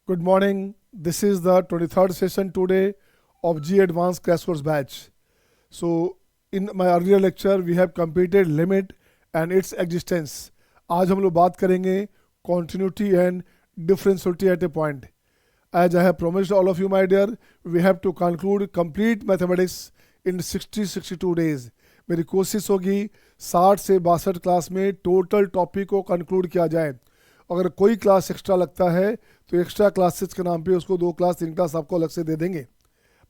Good morning. This is the 23rd session today of G Advanced Crash Course batch. So, in my earlier lecture, we have completed limit and its existence. आज हम लोग बात करेंगे continuity and differentiability at a point. As I have promised all of you, my dear, we have to conclude complete mathematics in 60-62 days. मेरी कोशिश होगी 60 से 62 class में टोटल टॉपिक को कंक्लूड किया जाए. अगर कोई क्लास एक्स्ट्रा लगता है तो एक्स्ट्रा क्लासेस के नाम पे उसको 2 क्लास 3 क्लास आपको अलग से दे देंगे.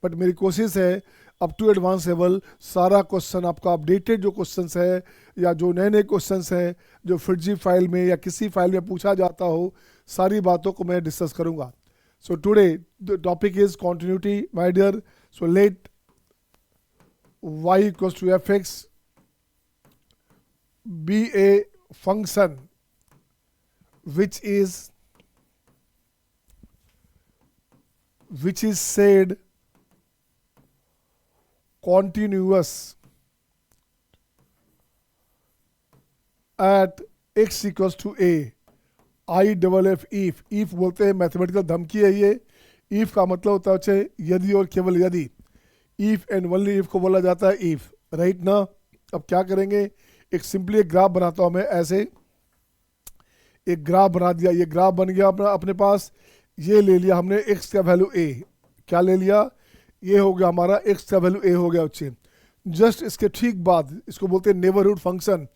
बट मेरी कोशिश है अप टू एडवांस लेवल सारा क्वेश्चन आपका अपडेटेड जो क्वेश्चंस है या जो नए नए क्वेश्चंस हैं जो फिटजी फाइल में या किसी फाइल में पूछा जाता हो सारी बातों को मैं डिस्कस करूँगा. So today the topic is continuity my dear. So let y equals to fx be a function which is said continuous at x equals to a. I double f if बोलते हैं mathematical धमकी है ये. if का मतलब होता है यदि और केवल यदि. if एंड ओनली if को बोला जाता है if, राइट ना. अब क्या करेंगे, एक सिंपली एक ग्राफ बनाता हूँ मैं. ऐसे एक ग्राफ बना दिया, ये ग्राफ बन गया अपने पास. ये ले लिया हमने x का वैल्यू a. क्या ले लिया, ये हो गया हमारा x का वैल्यू a हो गया बच्चे. जस्ट इसके ठीक बाद इसको बोलते हैं नेबरहुड फंक्शन.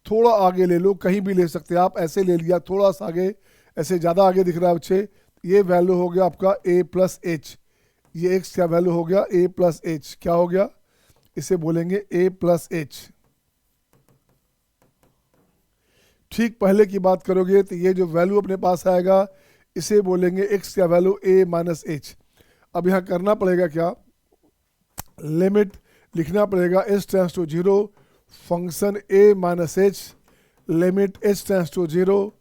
थोड़ा आगे ले लो, कहीं भी ले सकते हैं आप. ऐसे ले लिया थोड़ा सा आगे, ऐसे ज़्यादा आगे दिख रहा है बच्चे. ये वैल्यू हो गया आपका a प्लस एच. ये x का वैल्यू हो गया a प्लस एच. क्या हो गया, इसे बोलेंगे a प्लस एच. ठीक पहले की बात करोगे तो ये जो वैल्यू अपने पास आएगा इसे बोलेंगे x का वैल्यू a माइनस एच. अब यहाँ करना पड़ेगा क्या, लिमिट लिखना पड़ेगा h tends to 0 function a minus H limit h tends to 0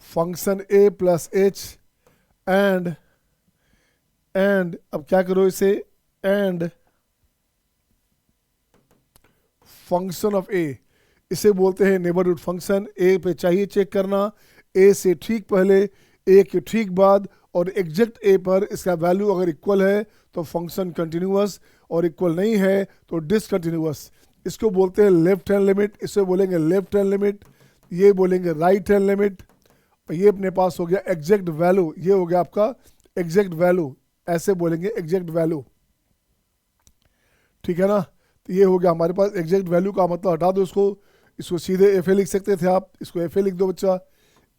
function a plus H and अब क्या करो इसे, एंड फंक्शन ऑफ a. इसे बोलते हैं नेबरहुड फंक्शन. a पे चाहिए चेक करना, a से ठीक पहले, a के ठीक बाद और एग्जैक्ट a पर इसका वैल्यू अगर इक्वल है तो फंक्शन कंटिन्यूअस और इक्वल नहीं है तो डिसकंटिन्यूअस. इसको बोलते हैं लेफ्ट हैंड लिमिट. इसे बोलेंगे लेफ्ट हैंड लिमिट, ये बोलेंगे राइट हैंड लिमिट. ये अपने पास हो गया एग्जैक्ट वैल्यू. ये हो गया आपका एग्जैक्ट वैल्यू, ऐसे बोलेंगे एग्जैक्ट वैल्यू. ठीक है ना. तो ये हो गया हमारे पास एग्जैक्ट वैल्यू का मतलब हटा दो इसको सीधे एफ ए लिख सकते थे आप. इसको एफ ए लिख दो बच्चा.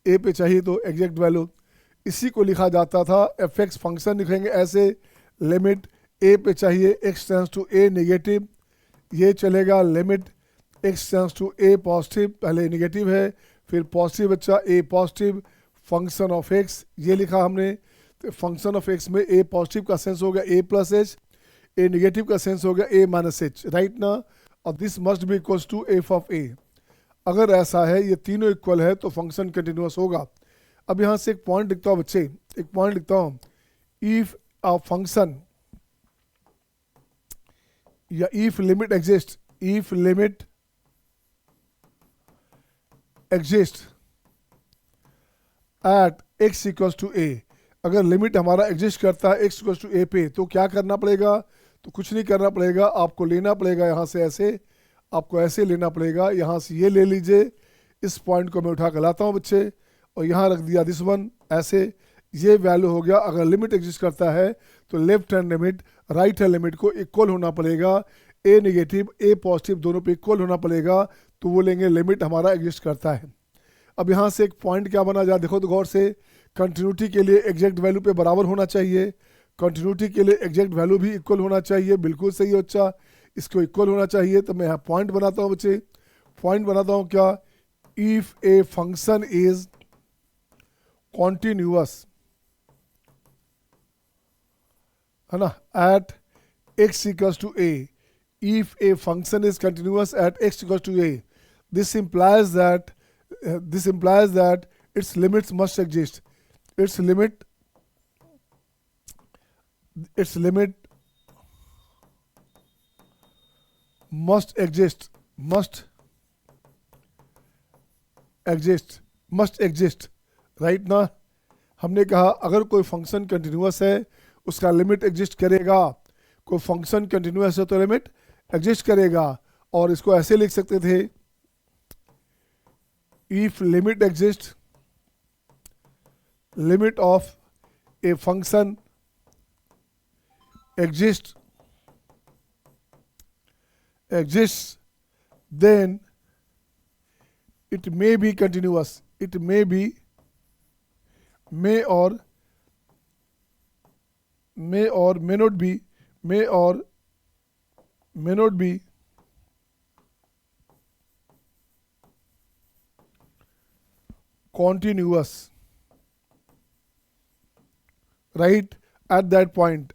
ए पे चाहिए तो एग्जैक्ट वैल्यू. इसी को लिखा जाता था एफ एक्स फंक्शन. लिखेंगे ऐसे लिमिट ए पे चाहिए X tends to A negative. ये चलेगा limit x tends to A positive. पहले नेगेटिव है फिर पॉजिटिव बच्चा A positive function of X. ये लिखा हमने. तो फंक्शन ऑफ एक्स में ए पॉजिटिव का सेंस हो गया A plus H, A negative का सेंस हो गया ए माइनस एच, राइट ना. और this must be equals to F of A. अगर ऐसा है ये तीनों इक्वल है तो फंक्शन कंटिन्यूअस होगा. अब यहाँ से एक पॉइंट लिखता हूँ बच्चे, एक पॉइंट लिखता हूँ. इफ अ फंक्शन या if limit exist, if limit exist at x equals to A. अगर लिमिट हमारा एग्जिस्ट करता है एक्स इक्वल्स टू ए पे तो क्या करना पड़ेगा, तो कुछ नहीं करना पड़ेगा. आपको लेना पड़ेगा यहाँ से ऐसे, आपको ऐसे लेना पड़ेगा. यहाँ से ये ले लीजिए, इस पॉइंट को मैं उठा कर लाता हूँ बच्चे और यहाँ रख दिया दिस वन ऐसे. ये वैल्यू हो गया. अगर लिमिट एग्जिस्ट करता है तो left hand limit right hand limit को इक्वल होना पड़ेगा. ए नेगेटिव ए पॉजिटिव दोनों पे इक्वल होना पड़ेगा तो वो लेंगे लिमिट हमारा एग्जिस्ट करता है. अब यहाँ से एक पॉइंट क्या बना जाए देखो तो गौर से. कंटिन्यूटी के लिए एग्जैक्ट वैल्यू पे बराबर होना चाहिए. कंटिन्यूटी के लिए एग्जैक्ट वैल्यू भी इक्वल होना चाहिए. बिल्कुल सही है बच्चा, इसको इक्वल होना चाहिए. तो मैं यहाँ पॉइंट बनाता हूँ बच्चे. पॉइंट बनाता हूँ क्या, if a function is continuous है ना at x equals to a. If a function is continuous at x equals to a, this implies that its limits must exist. its limit must exist, right ना. हमने कहा अगर कोई function continuous है उसका limit exist करेगा, कोई function continuous है तो लिमिट एग्जिस्ट करेगा। और इसको ऐसे लिख सकते थे, if limit exist, limit of a function exists, then it may be continuous, it may be, may or may not be, may or may not be continuous, right? At that point,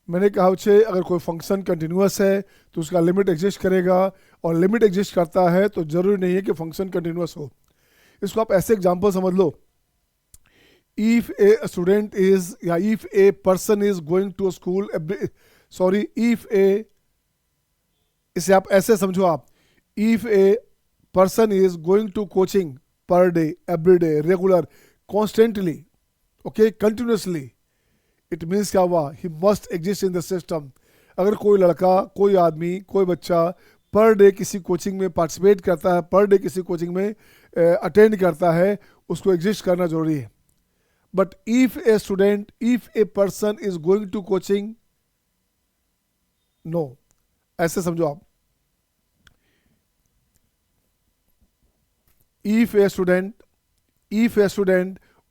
मैंने कहा बच्चे अगर कोई function continuous है तो उसका limit exist करेगा, और लिमिट एग्जिस्ट करता है तो जरूरी नहीं है कि फंक्शन कंटिन्यूअस हो। इसको आप ऐसे एग्जांपल समझ लो, इफ ए स्टूडेंट इज, या if a person is going to school, sorry if a, इसे आप ऐसे समझो आप, if a person is going to coaching per day, every day, regular, constantly, okay, continuously, it means क्या हुआ, he must exist in the system. अगर कोई लड़का, कोई आदमी, कोई बच्चा पर डे किसी कोचिंग में पार्टिसिपेट करता है, पर डे किसी कोचिंग में अटेंड करता है, उसको एग्जिस्ट करना जरूरी है। But if a student, if a person is going to coaching, no, ऐसे समझो आप, if a student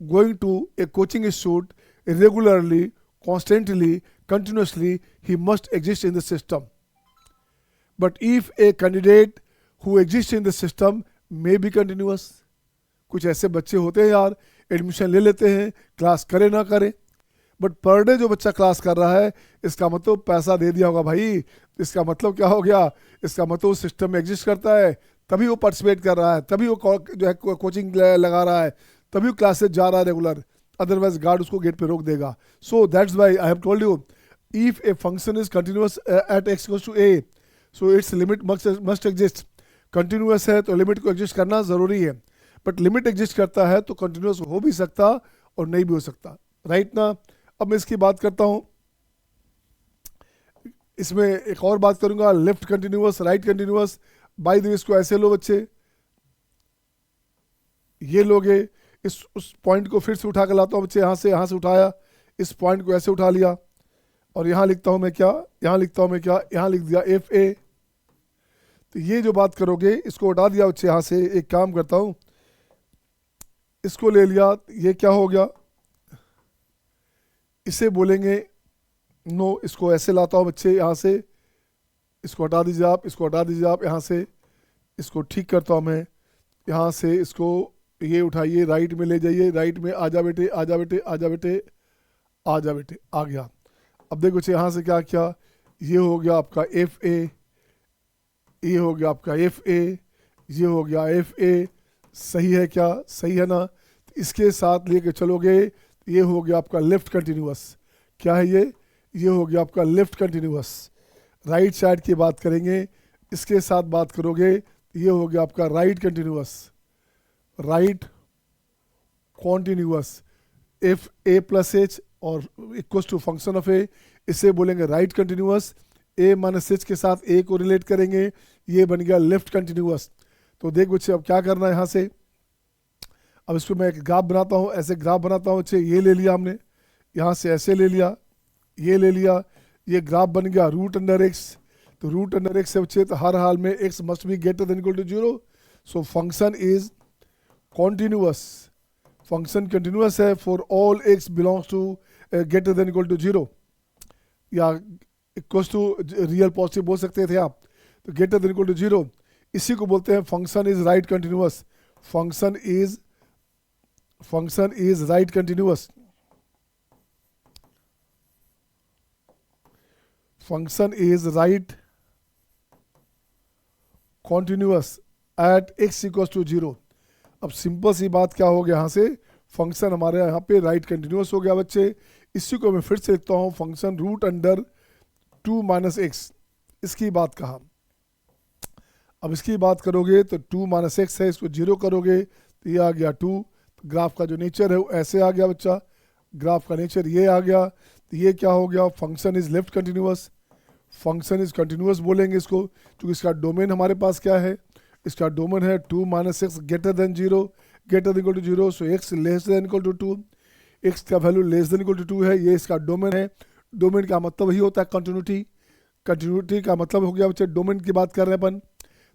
going to a coaching institute regularly, constantly, continuously, he must exist in the system. But if a candidate who exists in the system may be continuous, कुछ ऐसे बच्चे होते हैं यार, admission ले लेते हैं, क्लास करे ना करे, बट पर डे जो बच्चा क्लास कर रहा है, इसका मतलब पैसा दे दिया होगा भाई, इसका मतलब क्या हो गया, इसका मतलब सिस्टम में एग्जिस्ट करता है, तभी वो पार्टिसिपेट कर रहा है, तभी वो जो है कोचिंग लगा रहा है, तभी वो क्लासेस जा रहा है रेगुलर, अदरवाइज गार्ड उसको गेट पे रोक देगा। So that's why I have told you, if a function is continuous at x equals to a, so its limit must exist. Continuous है तो लिमिट को एग्जिस्ट करना जरूरी है, बट लिमिट एग्जिस्ट करता है तो कंटिन्यूअस हो भी सकता और नहीं भी हो सकता, राइट ना। अब मैं इसकी बात करता हूँ, इसमें एक और बात करूंगा, left continuous, right continuous. By the way इसको ऐसे लो बच्चे, ये लोगे, उस पॉइंट को फिर से उठा कर लाता हूँ बच्चे, यहाँ से उठाया, इस पॉइंट को ऐसे उठा लिया, और यहाँ लिखता हूँ मैं क्या, यहाँ लिख दिया एफ ए। तो ये जो बात करोगे इसको उठा दिया बच्चे यहाँ से, एक काम करता हूँ, इसको ले लिया, ये क्या हो गया, इसे बोलेंगे नो, इसको ऐसे लाता हूँ बच्चे यहाँ से, इसको हटा दीजिए आप, यहाँ से, इसको ठीक करता हूँ मैं, यहाँ से इसको ये उठाइए, राइट में ले जाइए, राइट में आ जा बेटे, आ जा बेटे, आ गया। अब देखो बच्चे यहाँ से क्या किया, ये हो गया आपका एफ ए, ये हो गया आपका एफ ए, ये हो गया एफ ए, सही है क्या, सही है ना। तो इसके साथ लेके चलोगे, ये हो गया आपका लेफ्ट कंटिन्यूअस, क्या है ये हो गया आपका लेफ्ट कंटिन्यूअस। राइट साइड की बात करेंगे, इसके साथ बात करोगे, ये हो गया आपका right continuous, right continuous, F A plus H और इक्वल्स टू फंक्शन ऑफ ए, इसे बोलेंगे राइट कंटिन्यूअस। ए माइनस एच के साथ ए को रिलेट करेंगे, ये बन गया लेफ्ट कंटिन्यूअस। तो देख बच्चे अब क्या करना है यहाँ से, अब इसको मैं एक ग्राफ बनाता हूँ, ऐसे ग्राफ बनाता हूँ बच्चे, ये ले लिया हमने, यहाँ से ऐसे ले लिया, ये ले लिया, ये ग्राफ बन गया रूट अंडर एक्स। तो रूट अंडर एक्स से बच्चे तो हर हाल में X must be greater than equal to 0, so function is continuous, function continuous है for all X belongs to greater than equal to 0, या इक्वल्स टू रियल पॉजिटिव बोल सकते थे आप, तो ग्रेटर देन इक्वल टू 0, इसी को बोलते हैं function is right continuous, function is right continuous, function is right continuous at x equals to 0। अब सिंपल सी बात क्या हो गया, यहाँ से फंक्शन हमारे यहाँ पे राइट कंटिन्यूअस हो गया बच्चे। इसी को मैं फिर से लिखता हूँ, function root under 2 minus x, इसकी बात कहा। अब इसकी बात करोगे तो 2 माइनस एक्स है, इसको जीरो करोगे तो ये आ गया 2। तो ग्राफ का जो नेचर है वो ऐसे आ गया बच्चा, ग्राफ का नेचर ये आ गया। तो ये क्या हो गया, function is left continuous, function is continuous बोलेंगे इसको, क्योंकि इसका डोमेन हमारे पास क्या है, इसका डोमेन है 2 minus X greater than zero, greater than equal to zero, so X less than equal to 2, X का value less than equal to 2 है, ये इसका डोमेन है। डोमेन का मतलब ही होता है कंटिन्यूटी, कंटिन्यूटी का मतलब हो गया बच्चे डोमेन की बात कर रहे हैं अपन।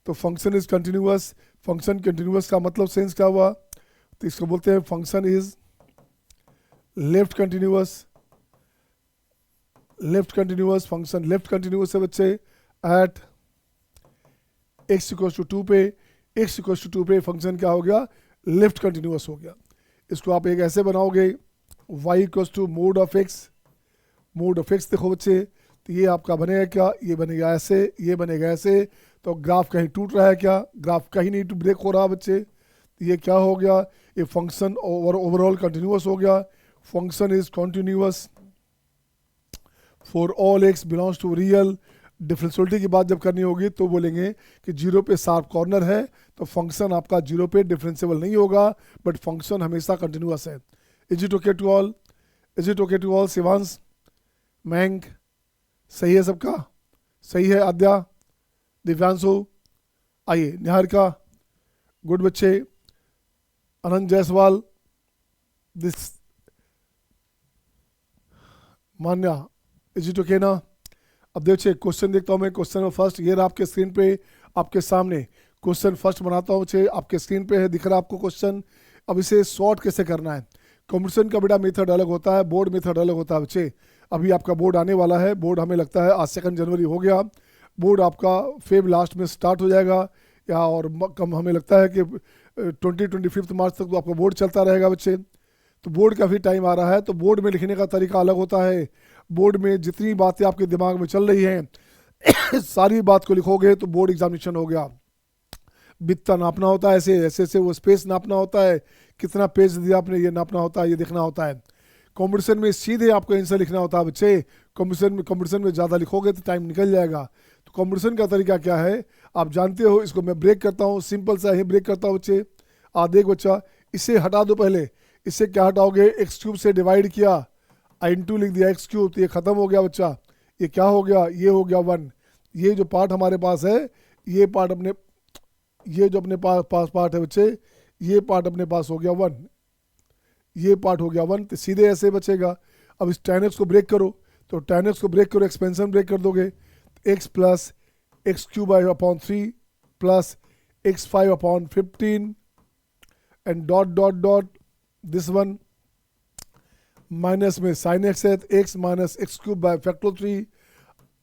तो function is continuous, function continuous का मतलब सेंस क्या हुआ, तो इसको बोलते हैं function is left continuous, left continuous, function left continuous है बच्चे एट एक्स इक्वल टू 2 पे, एक्स इक्वल टू 2 पे फंक्शन क्या हो गया, लेफ्ट कंटिन्यूअस हो गया। इसको आप एक ऐसे बनाओगे y equal to mod of x, mod of x देखो बच्चे, तो ये आपका बनेगा क्या, ये बनेगा ऐसे, ये बनेगा ऐसे। तो ग्राफ कहीं टूट रहा है क्या, ग्राफ कहीं नहीं ब्रेक हो रहा बच्चे, तो ये क्या हो गया, ये फंक्शन ओवरऑल कंटिन्यूअस हो गया। Function is continuous for all X belongs to real. Differentiability की बात जब करनी होगी तो बोलेंगे कि जीरो पे शार्प कॉर्नर है, तो फंक्शन आपका जीरो पे डिफरेंशिएबल नहीं होगा, बट फंक्शन हमेशा कंटिन्यूअस है। Is it okay to all, is it okay to all, Shivansh, मैंग, सही है सबका, सही है आद्या, दिव्यांशु, आइए निहारिका, गुड बच्चे, Anant Jaiswal, this Manya, is it okay ना। अब देखिए क्वेश्चन देखता हूँ मैं, क्वेश्चन में फर्स्ट ये रहा आपके स्क्रीन पे, आपके सामने क्वेश्चन फर्स्ट बनाता हूँ बच्चे, आपके स्क्रीन पे है, दिख रहा है आपको क्वेश्चन। अब इसे सॉर्ट कैसे करना है, कंप्यूटेशन का बेटा मेथड अलग होता है, बोर्ड मेथड अलग होता है बच्चे। अभी आपका बोर्ड आने वाला है, बोर्ड हमें लगता है आज 2 जनवरी हो गया, बोर्ड आपका फेब लास्ट में स्टार्ट हो जाएगा, या और कम हमें लगता है कि 25 मार्च तक तो आपका बोर्ड चलता रहेगा बच्चे। तो बोर्ड का भी टाइम आ रहा है, तो बोर्ड में लिखने का तरीका अलग होता है। बोर्ड में जितनी बातें आपके दिमाग में चल रही हैं सारी बात को लिखोगे तो बोर्ड एग्जामिनेशन हो गया। बित्ता नापना होता है, ऐसे ऐसे ऐसे वो स्पेस नापना होता है, कितना पेज दिया आपने ये नापना होता है, ये देखना होता है। कॉम्पिटिशन में सीधे आपको आंसर लिखना होता है बच्चे, कॉम्पिटिशन में ज़्यादा लिखोगे तो टाइम निकल जाएगा। तो कॉम्पिटिशन का तरीका क्या है आप जानते हो, इसको मैं ब्रेक करता हूँ, सिंपल सा ही ब्रेक करता हूँ बच्चे। देख बच्चा, इसे हटा दो पहले, इससे क्या हटाओगे, एक्स क्यूब से डिवाइड किया, इंटू लिख दिया एक्स क्यूब, तो ये खत्म हो गया बच्चा। ये क्या हो गया, ये हो गया 1। ये जो पार्ट हमारे पास है, ये पार्ट अपने, ये जो अपने पास पार्ट है बच्चे, ये पार्ट अपने पास हो गया 1, ये पार्ट हो गया 1, तो सीधे ऐसे बचेगा। अब इस tan x को ब्रेक करो, तो tan x को ब्रेक करो, एक्सपेंशन ब्रेक कर दोगे, x plus x cube upon 3 plus x5 upon 15 and dot dot dot this one, minus में साइन एक्स है, x minus x cube by factorial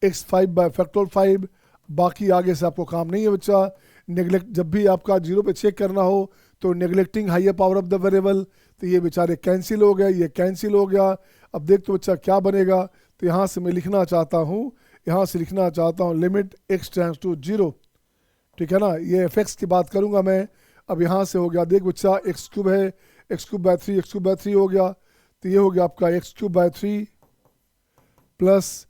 3, x5 bye factorial 5। बाकी आगे से आपको काम नहीं है बच्चा। नेग्लेक्ट, जब भी आपका जीरो पे चेक करना हो तो neglecting higher power of the variable, तो ये बेचारे कैंसिल हो गया, ये कैंसिल हो गया। अब देख तो बच्चा क्या बनेगा, तो यहाँ से मैं लिखना चाहता हूँ, यहाँ से लिखना चाहता हूँ लिमिट x टेंड्स टू 0, ठीक है ना, ये एफ की बात करूँगा मैं। अब यहाँ से हो गया, देख बच्चा एक्स क्यूब है, x cube by 3, x cube by 3 हो गया, तो ये हो गया आपका x cube by 3 plus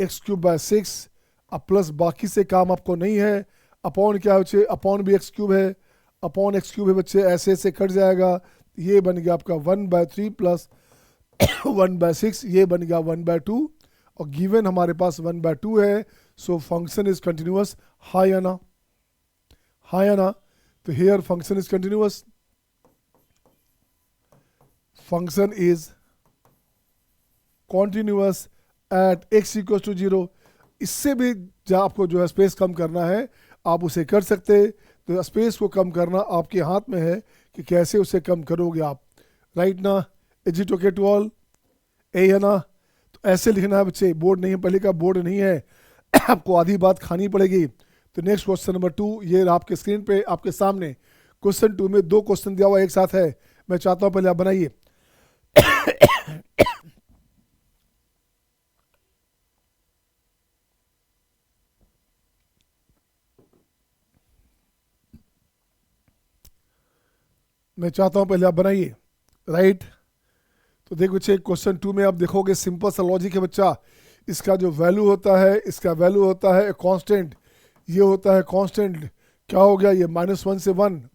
x cube by 6। अब प्लस बाकी से काम आपको नहीं है, अपॉन क्या है बच्चे, अपॉन भी एक्स क्यूब है, अपॉन एक्स क्यूब है बच्चे, ऐसे ऐसे कट जाएगा, ये बन गया आपका 1/3 प्लस 1/6, ये बन गया 1/2, और गिवन हमारे पास 1/2 है। सो फंक्शन इज कंटिन्यूअस, हाई है ना, हाई है ना। तो here function is continuous, function is continuous at x equal to 0। इससे भी जहाँ आपको जो है स्पेस कम करना है आप उसे कर सकते, तो स्पेस को कम करना आपके हाथ में है कि कैसे उसे कम करोगे आप, राइट ना। Is it okay to all, ए है ना। तो ऐसे लिखना है बच्चे, बोर्ड नहीं है, पहले का बोर्ड नहीं है आपको आधी बात खानी पड़ेगी। तो नेक्स्ट क्वेश्चन नंबर 2 ये आपके स्क्रीन पे आपके सामने। क्वेश्चन 2 में 2 क्वेश्चन दिया हुआ एक साथ है, मैं चाहता हूँ पहले आप बनाइए। मैं चाहता हूं पहले आप बनाइए, राइट। तो देखो बच्चे क्वेश्चन 2 में आप देखोगे सिंपल सा लॉजिक है बच्चा। इसका जो वैल्यू होता है, इसका वैल्यू होता है कांस्टेंट, ये होता है कांस्टेंट, क्या हो गया ये -1 से 1,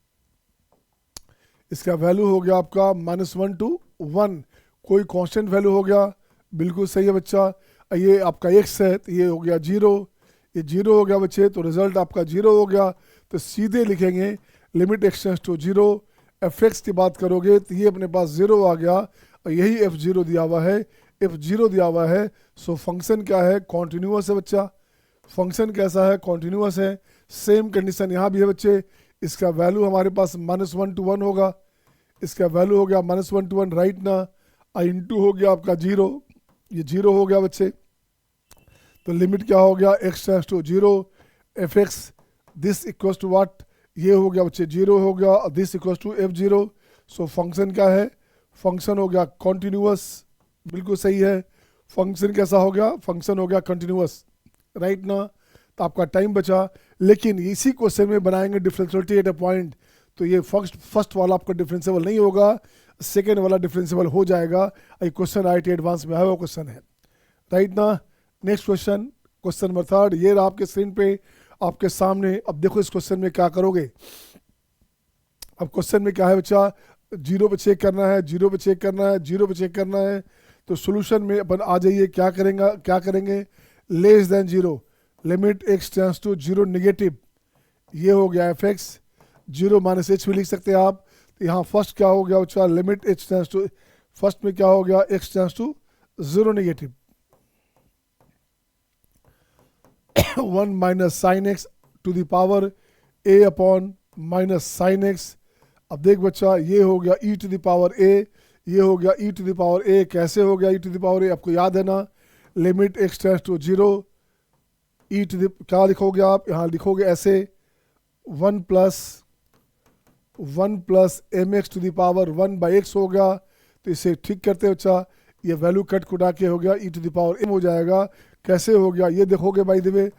इसका वैल्यू हो गया आपका -1 to 1, कोई कांस्टेंट वैल्यू हो गया, बिल्कुल सही है बच्चा। ये आपका x है तो ये हो गया 0, ये 0 हो गया बच्चे, तो रिजल्ट आपका 0 हो गया। तो सीधे लिखेंगे limit x tends to 0, fx की बात करोगे तो ये अपने पास 0 आ गया, और यही f0 दिया हुआ है, f0 दिया हुआ है। सो फंक्शन क्या है, कॉन्टिन्यूअस है बच्चा। फंक्शन कैसा है, कॉन्टिन्यूअस है। सेम कंडीशन यहाँ भी है बच्चे, इसका वैल्यू हमारे पास -1 to 1 होगा, इसका वैल्यू हो गया -1 to 1 राइट ना, इंटू हो गया आपका 0, ये 0 हो गया बच्चे। तो लिमिट क्या हो गया, x tends to 0, F x this equals to what, ये हो गया बच्चे 0 हो गया, और this equals to f0। So function क्या है, फंक्शन हो गया कॉन्टिन्यूअस, बिल्कुल सही है। फंक्शन कैसा हो गया, फंक्शन हो गया कंटिन्यूअस, राइट ना। तो आपका टाइम बचा, लेकिन इसी क्वेश्चन में बनाएंगे डिफरेंशियलिटी एट अ पॉइंट, तो ये फर्स्ट वाला आपका डिफरेंशिएबल नहीं होगा, सेकेंड वाला डिफरेंशिएबल हो जाएगा। ये क्वेश्चन IIT एडवांस में आया हुआ क्वेश्चन है, राइट ना। नेक्स्ट क्वेश्चन, क्वेश्चन नंबर 3, ये रहा आपके स्क्रीन पे आपके सामने। अब देखो इस क्वेश्चन में क्या करोगे। अब क्वेश्चन में क्या है बच्चा, 0 पे चेक करना है, 0 पे चेक करना है, 0 पे चेक करना है। तो सोल्यूशन में अपन आ जाइए, क्या करेंगे, less than 0, limit x tends to 0 negative, ये हो गया एफ एक्स, 0 -h भी लिख सकते हैं आप। तो यहाँ फर्स्ट क्या हो गया बच्चा, limit h tends to, first में क्या हो गया, x tends to 0 negative, 1 minus sine x to the power a upon minus sine x. अब देख बच्चा, ये हो गया e to the power a, ये हो गया e to the power a। कैसे हो गया e to the power a, आपको याद है ना, limit x tends to 0, e to the, क्या लिखोगे आप, यहाँ लिखोगे ऐसे 1 plus m x to the power 1 by x हो गया। तो इसे ठीक करते हैं बच्चा, ये वैल्यू कट कुटा के हो गया e to the power m हो जाएगा। कैसे हो गया, ये देखोगे by the way,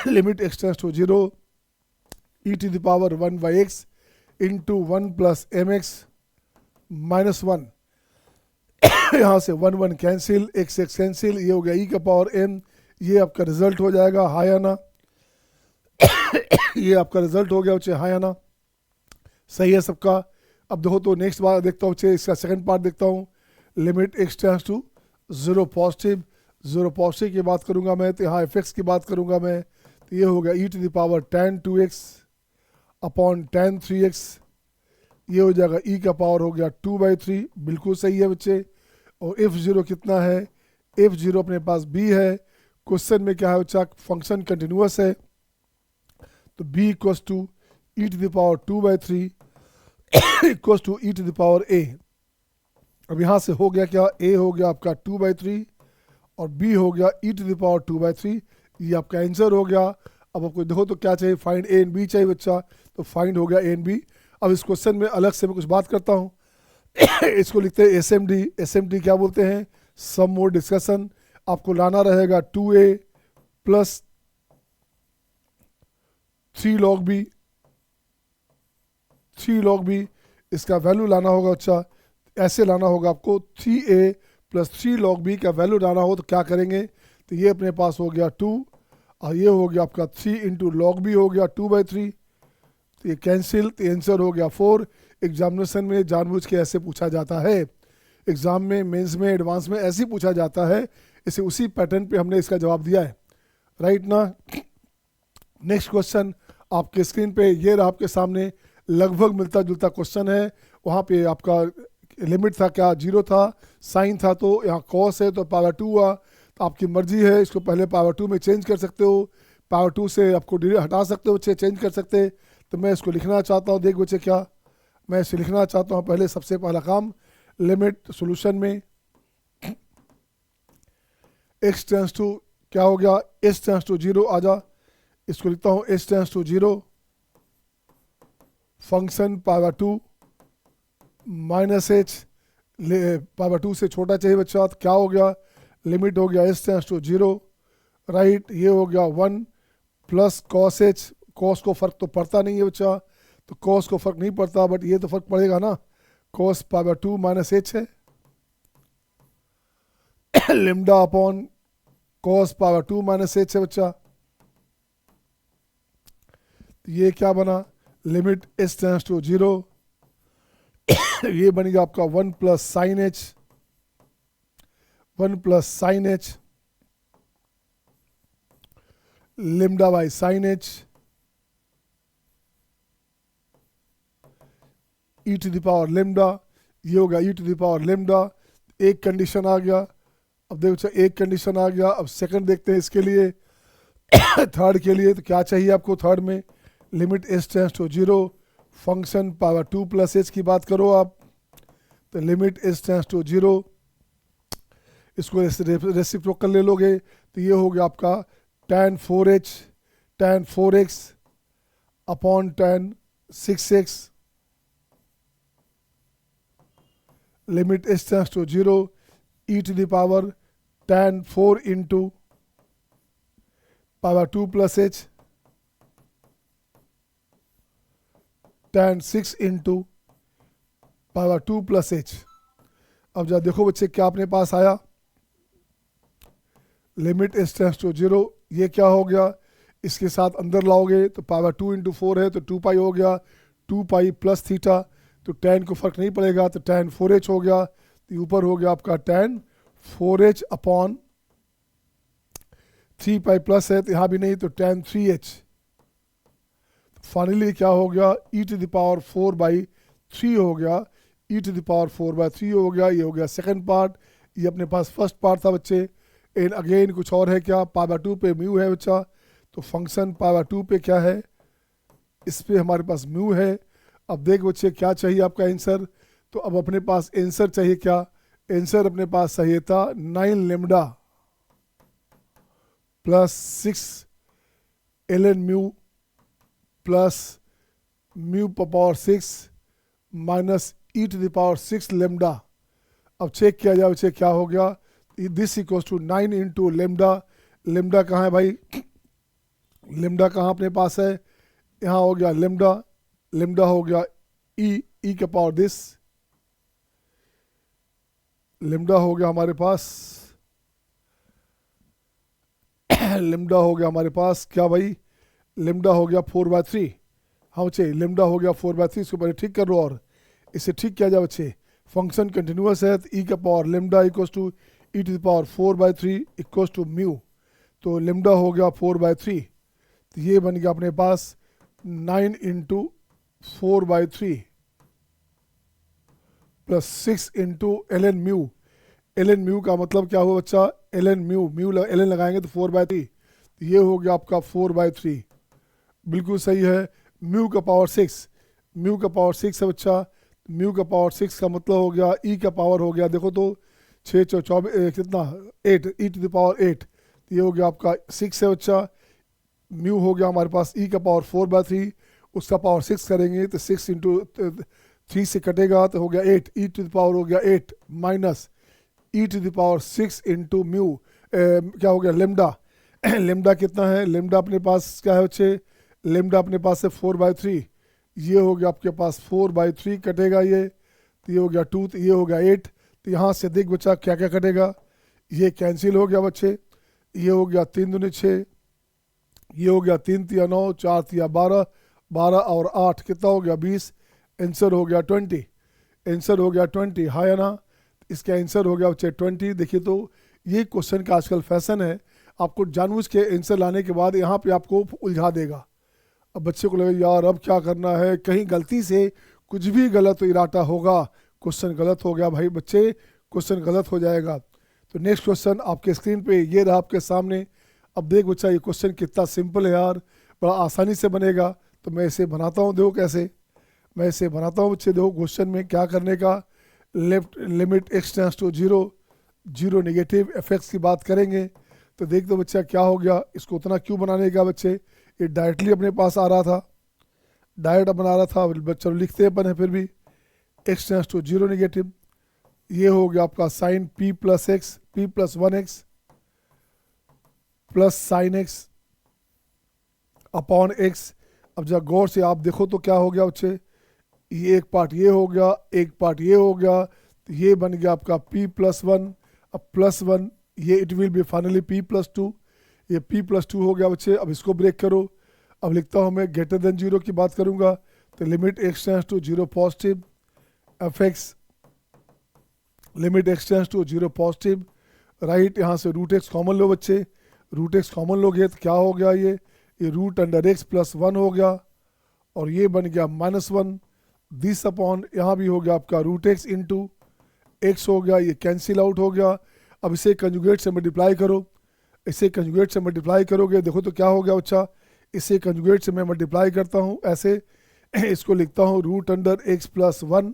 limit x tends to 0, e to the power 1 by x into 1 plus m x minus 1, यहाँ से 1 1 कैंसिल, x x कैंसिल, ये हो गया e का पावर m, ये आपका रिजल्ट हो जाएगा, हाई आना। ये आपका रिजल्ट हो गया बच्चे, हाई आना, सही है सबका। अब देखो तो नेक्स्ट बार देखता हूँ बच्चे, इसका सेकंड पार्ट देखता हूँ, limit x tends to 0 positive, 0 positive की बात करूंगा मैं, तो यहाँ एफ एक्स की बात करूंगा मैं। तो ये हो गया e to the power tan 2x upon tan 3x, ये हो जाएगा e का पावर हो गया 2/3, बिल्कुल सही है बच्चे। और f0 कितना है, f0 अपने पास b है। क्वेश्चन में क्या है बच्चा, फंक्शन कंटिन्यूअस है, तो b equals to e to the power 2/3 equals to e to the power a। अब यहाँ से हो गया क्या, a हो गया आपका 2/3 और b हो गया e टू द पावर 2/3, ये आपका आंसर हो गया। अब आपको देखो तो क्या चाहिए, फाइंड a एंड b चाहिए बच्चा, तो फाइंड हो गया a एंड b। अब इस क्वेश्चन में अलग से मैं कुछ बात करता हूँ। इसको लिखते हैं SMD। SMD क्या बोलते हैं, सम मोर डिस्कशन। आपको लाना रहेगा 2a plus 3 log b, 3 log b, इसका वैल्यू लाना होगा बच्चा, ऐसे लाना होगा आपको, 3a प्लस 3 log b का वैल्यू लाना हो तो क्या करेंगे, तो ये अपने पास हो गया 2, और ये हो गया आपका 3 इंटू लॉग बी हो गया 2/3, तो ये कैंसिल, तो आंसर हो गया 4। एग्जामिनेशन में जानबूझ के ऐसे पूछा जाता है, एग्जाम में, मेंस में, एडवांस में ऐसे ही पूछा जाता है। इसे उसी पैटर्न पे हमने इसका जवाब दिया है, राइट ना। नेक्स्ट क्वेश्चन आपके स्क्रीन पे ये रहा आपके सामने, लगभग मिलता जुलता क्वेश्चन है। वहाँ पे आपका लिमिट था क्या, 0 था, साइन था तो यहाँ कॉस है तो पावर 2 हुआ। तो आपकी मर्जी है, इसको पहले पावर 2 में चेंज कर सकते हो, पावर 2 से आपको हटा सकते हो बच्चे, चेंज कर सकते। तो मैं इसको लिखना चाहता हूँ, देख बच्चे क्या मैं इसे लिखना चाहता हूँ। पहले सबसे पहला काम, लिमिट सॉल्यूशन में x टेंड्स टू क्या हो गया, s टेंड्स टू 0 आ जा, इसको लिखता हूँ s tends to 0, function power 2 minus h, power 2 से छोटा चाहिए बच्चा, तो क्या हो गया, लिमिट हो गया s टेंड्स टू 0, राइट। ये हो गया 1 प्लस कॉस h, कॉस को फर्क तो पड़ता नहीं है बच्चा, तो कॉस को फर्क नहीं पड़ता, बट ये तो फर्क पड़ेगा ना, कॉस पावर 2 माइनस h है, लिम्डा upon cos power 2 minus h है बच्चा, तो ये क्या बना, लिमिट एच टेंड्स टू 0, ये बन गया आपका 1 plus sine h, 1 plus sine h lambda by sine h e to the power lambda, ये हो गया e to the power lambda. एक कंडीशन आ गया, अब देखो एक कंडीशन आ गया। अब सेकंड देखते हैं इसके लिए थर्ड के लिए। तो क्या चाहिए आपको थर्ड में, limit h tends to 0, function power 2 plus h की बात करो आप, तो लिमिट एच टेंड्स टू 0, इसको रेसिप्रोकल ले लोगे तो ये हो गया आपका tan 4h tan 4x upon tan 6x, limit h tends to 0, e to the power tan 4 into power 2 plus h tan 6 into power 2 plus h. अब जरा देखो बच्चे क्या अपने पास आया, लिमिट एच टेंड्स टू 0, ये क्या हो गया, इसके साथ अंदर लाओगे तो पावर 2 इंटू 4 है तो 2 पाई हो गया, 2 पाई प्लस थीटा, तो tan को फर्क नहीं पड़ेगा तो tan 4h हो गया, तो ऊपर हो गया आपका tan 4h upon 3 pi plus है तो यहाँ भी नहीं तो tan 3h। फाइनली क्या हो गया, e to the power 4 by 3 हो गया, e to the power 4 by 3 हो गया। ये हो गया सेकंड पार्ट, ये अपने पास फर्स्ट पार्ट था बच्चे। एंड अगेन कुछ और है क्या, पावर 2 पे म्यू है बच्चा, तो फंक्शन पावर 2 पे क्या है, इस पे हमारे पास म्यू है। अब देख बच्चे क्या चाहिए आपका आंसर, तो अब अपने पास आंसर चाहिए क्या, आंसर अपने पास चाहिए था 9 lambda plus 6 ln mu plus mu power 6 minus e to the power 6 lambda. अब चेक किया जाए बच्चे क्या हो गया, this equals to 9 into lambda, lambda कहाँ है भाई, लेमडा कहाँ अपने पास है, यहाँ हो गया लेमडा, लेमडा हो गया ई के पावर दिस, लेमडा हो गया हमारे पास लेमडा हो गया हमारे पास क्या भाई, लेमडा हो गया 4/3। हाँ बच्चे लेमडा हो गया 4/3, इसको पहले ठीक कर लो और इसे ठीक किया जाए बच्चे। फंक्शन कंटिन्यूअस है तो ई का power lambda equals to e to the power 4/3 equals to mu, तो लेमडा हो गया 4/3, तो ये बन गया अपने पास 9 into 4/3 plus 6 into ln mu. ln mu का मतलब क्या हुआ बच्चा, ln म्यू, म्यू ln लगाएंगे तो 4/3, तो ये हो गया आपका 4/3, बिल्कुल सही है। म्यू का पावर 6, म्यू का पावर 6 है बच्चा, म्यू का पावर 6 का मतलब हो गया ई का पावर हो गया, देखो तो 6 24 कितना 8 ई टू द पावर 8, तो ये हो गया आपका 6 है बच्चा। म्यू हो गया हमारे पास ई का पावर 4/3, उसका पावर 6 करेंगे तो 6 इंटू 3 से कटेगा तो हो गया 8, ई टू द पावर हो गया 8 minus e to the power 6 into mu क्या हो गया लेमडा लेमडा कितना है, लेमडा अपने पास क्या है बच्चे, लेमडा अपने पास है 4/3, ये हो गया आपके पास 4/3 कटेगा ये, तो ये हो गया 2, तो ये हो गया 8, तो यहाँ से देख बच्चा क्या क्या कटेगा, ये कैंसिल हो गया बच्चे, ये हो गया 3 दूनी 6, ये हो गया 3 तिया 9, 4 तिया 12, 12 और 8 कितना हो गया 20, आंसर हो गया 20, आंसर हो गया 20, हाँ या ना, इसका आंसर हो गया बच्चे 20। देखिए तो ये क्वेश्चन का आजकल फैशन है, आपको जानबूझ के आंसर लाने के बाद यहाँ पे आपको उलझा देगा। अब बच्चे को लगे यार अब क्या करना है, कहीं गलती से कुछ भी गलत इरादा होगा, क्वेश्चन गलत हो गया भाई बच्चे, क्वेश्चन गलत हो जाएगा। तो नेक्स्ट क्वेश्चन आपके स्क्रीन पे ये रहा आपके सामने। अब देख बच्चा ये क्वेश्चन कितना सिंपल है यार, बड़ा आसानी से बनेगा, तो मैं इसे बनाता हूँ, देखो कैसे मैं इसे बनाता हूँ बच्चे। देखो क्वेश्चन में क्या करने का, left limit x tends to 0, 0 negative effects की बात करेंगे। तो देख दो बच्चा क्या हो गया, इसको उतना क्यों बनाने का बच्चे, ये डायरेक्टली अपने पास आ रहा था, डायरेक्ट बना रहा था, बच्चों लिखते अपन है फिर भी, एक्स टेंड्स टू 0 नेगेटिव, ये हो गया आपका sine p plus x, p plus 1x plus sine x upon x. अब जब गौर से आप देखो तो क्या हो गया बच्चे, ये एक पार्ट ये हो गया, एक पार्ट ये हो गया, तो ये बन गया आपका p प्लस 1, अब प्लस 1 ये it will be finally p plus 2, ये p प्लस 2 हो गया बच्चे। अब इसको ब्रेक करो, अब लिखता हूँ मैं ग्रेटर देन 0 की बात करूँगा तो limit x tends to 0 positive f x, limit x tends to 0 positive right. यहाँ से रूट एक्स कॉमन लो बच्चे, रूट एक्स कॉमन लोगे तो क्या हो गया, ये रूट अंडर एक्स प्लस 1 हो गया और ये बन गया -1 दिस अपॉन यहाँ भी हो गया आपका रूट एक्स इंटू एक्स हो गया, ये कैंसिल आउट हो गया। अब इसे कंजुगेट से मल्टीप्लाई करो, इसे कंजुगेट से मल्टीप्लाई करोगे देखो तो क्या हो गया बच्चा, इसे कंजुगेट से मैं मल्टीप्लाई करता हूँ ऐसे, इसको लिखता हूँ रूट अंडर एक्स प्लस 1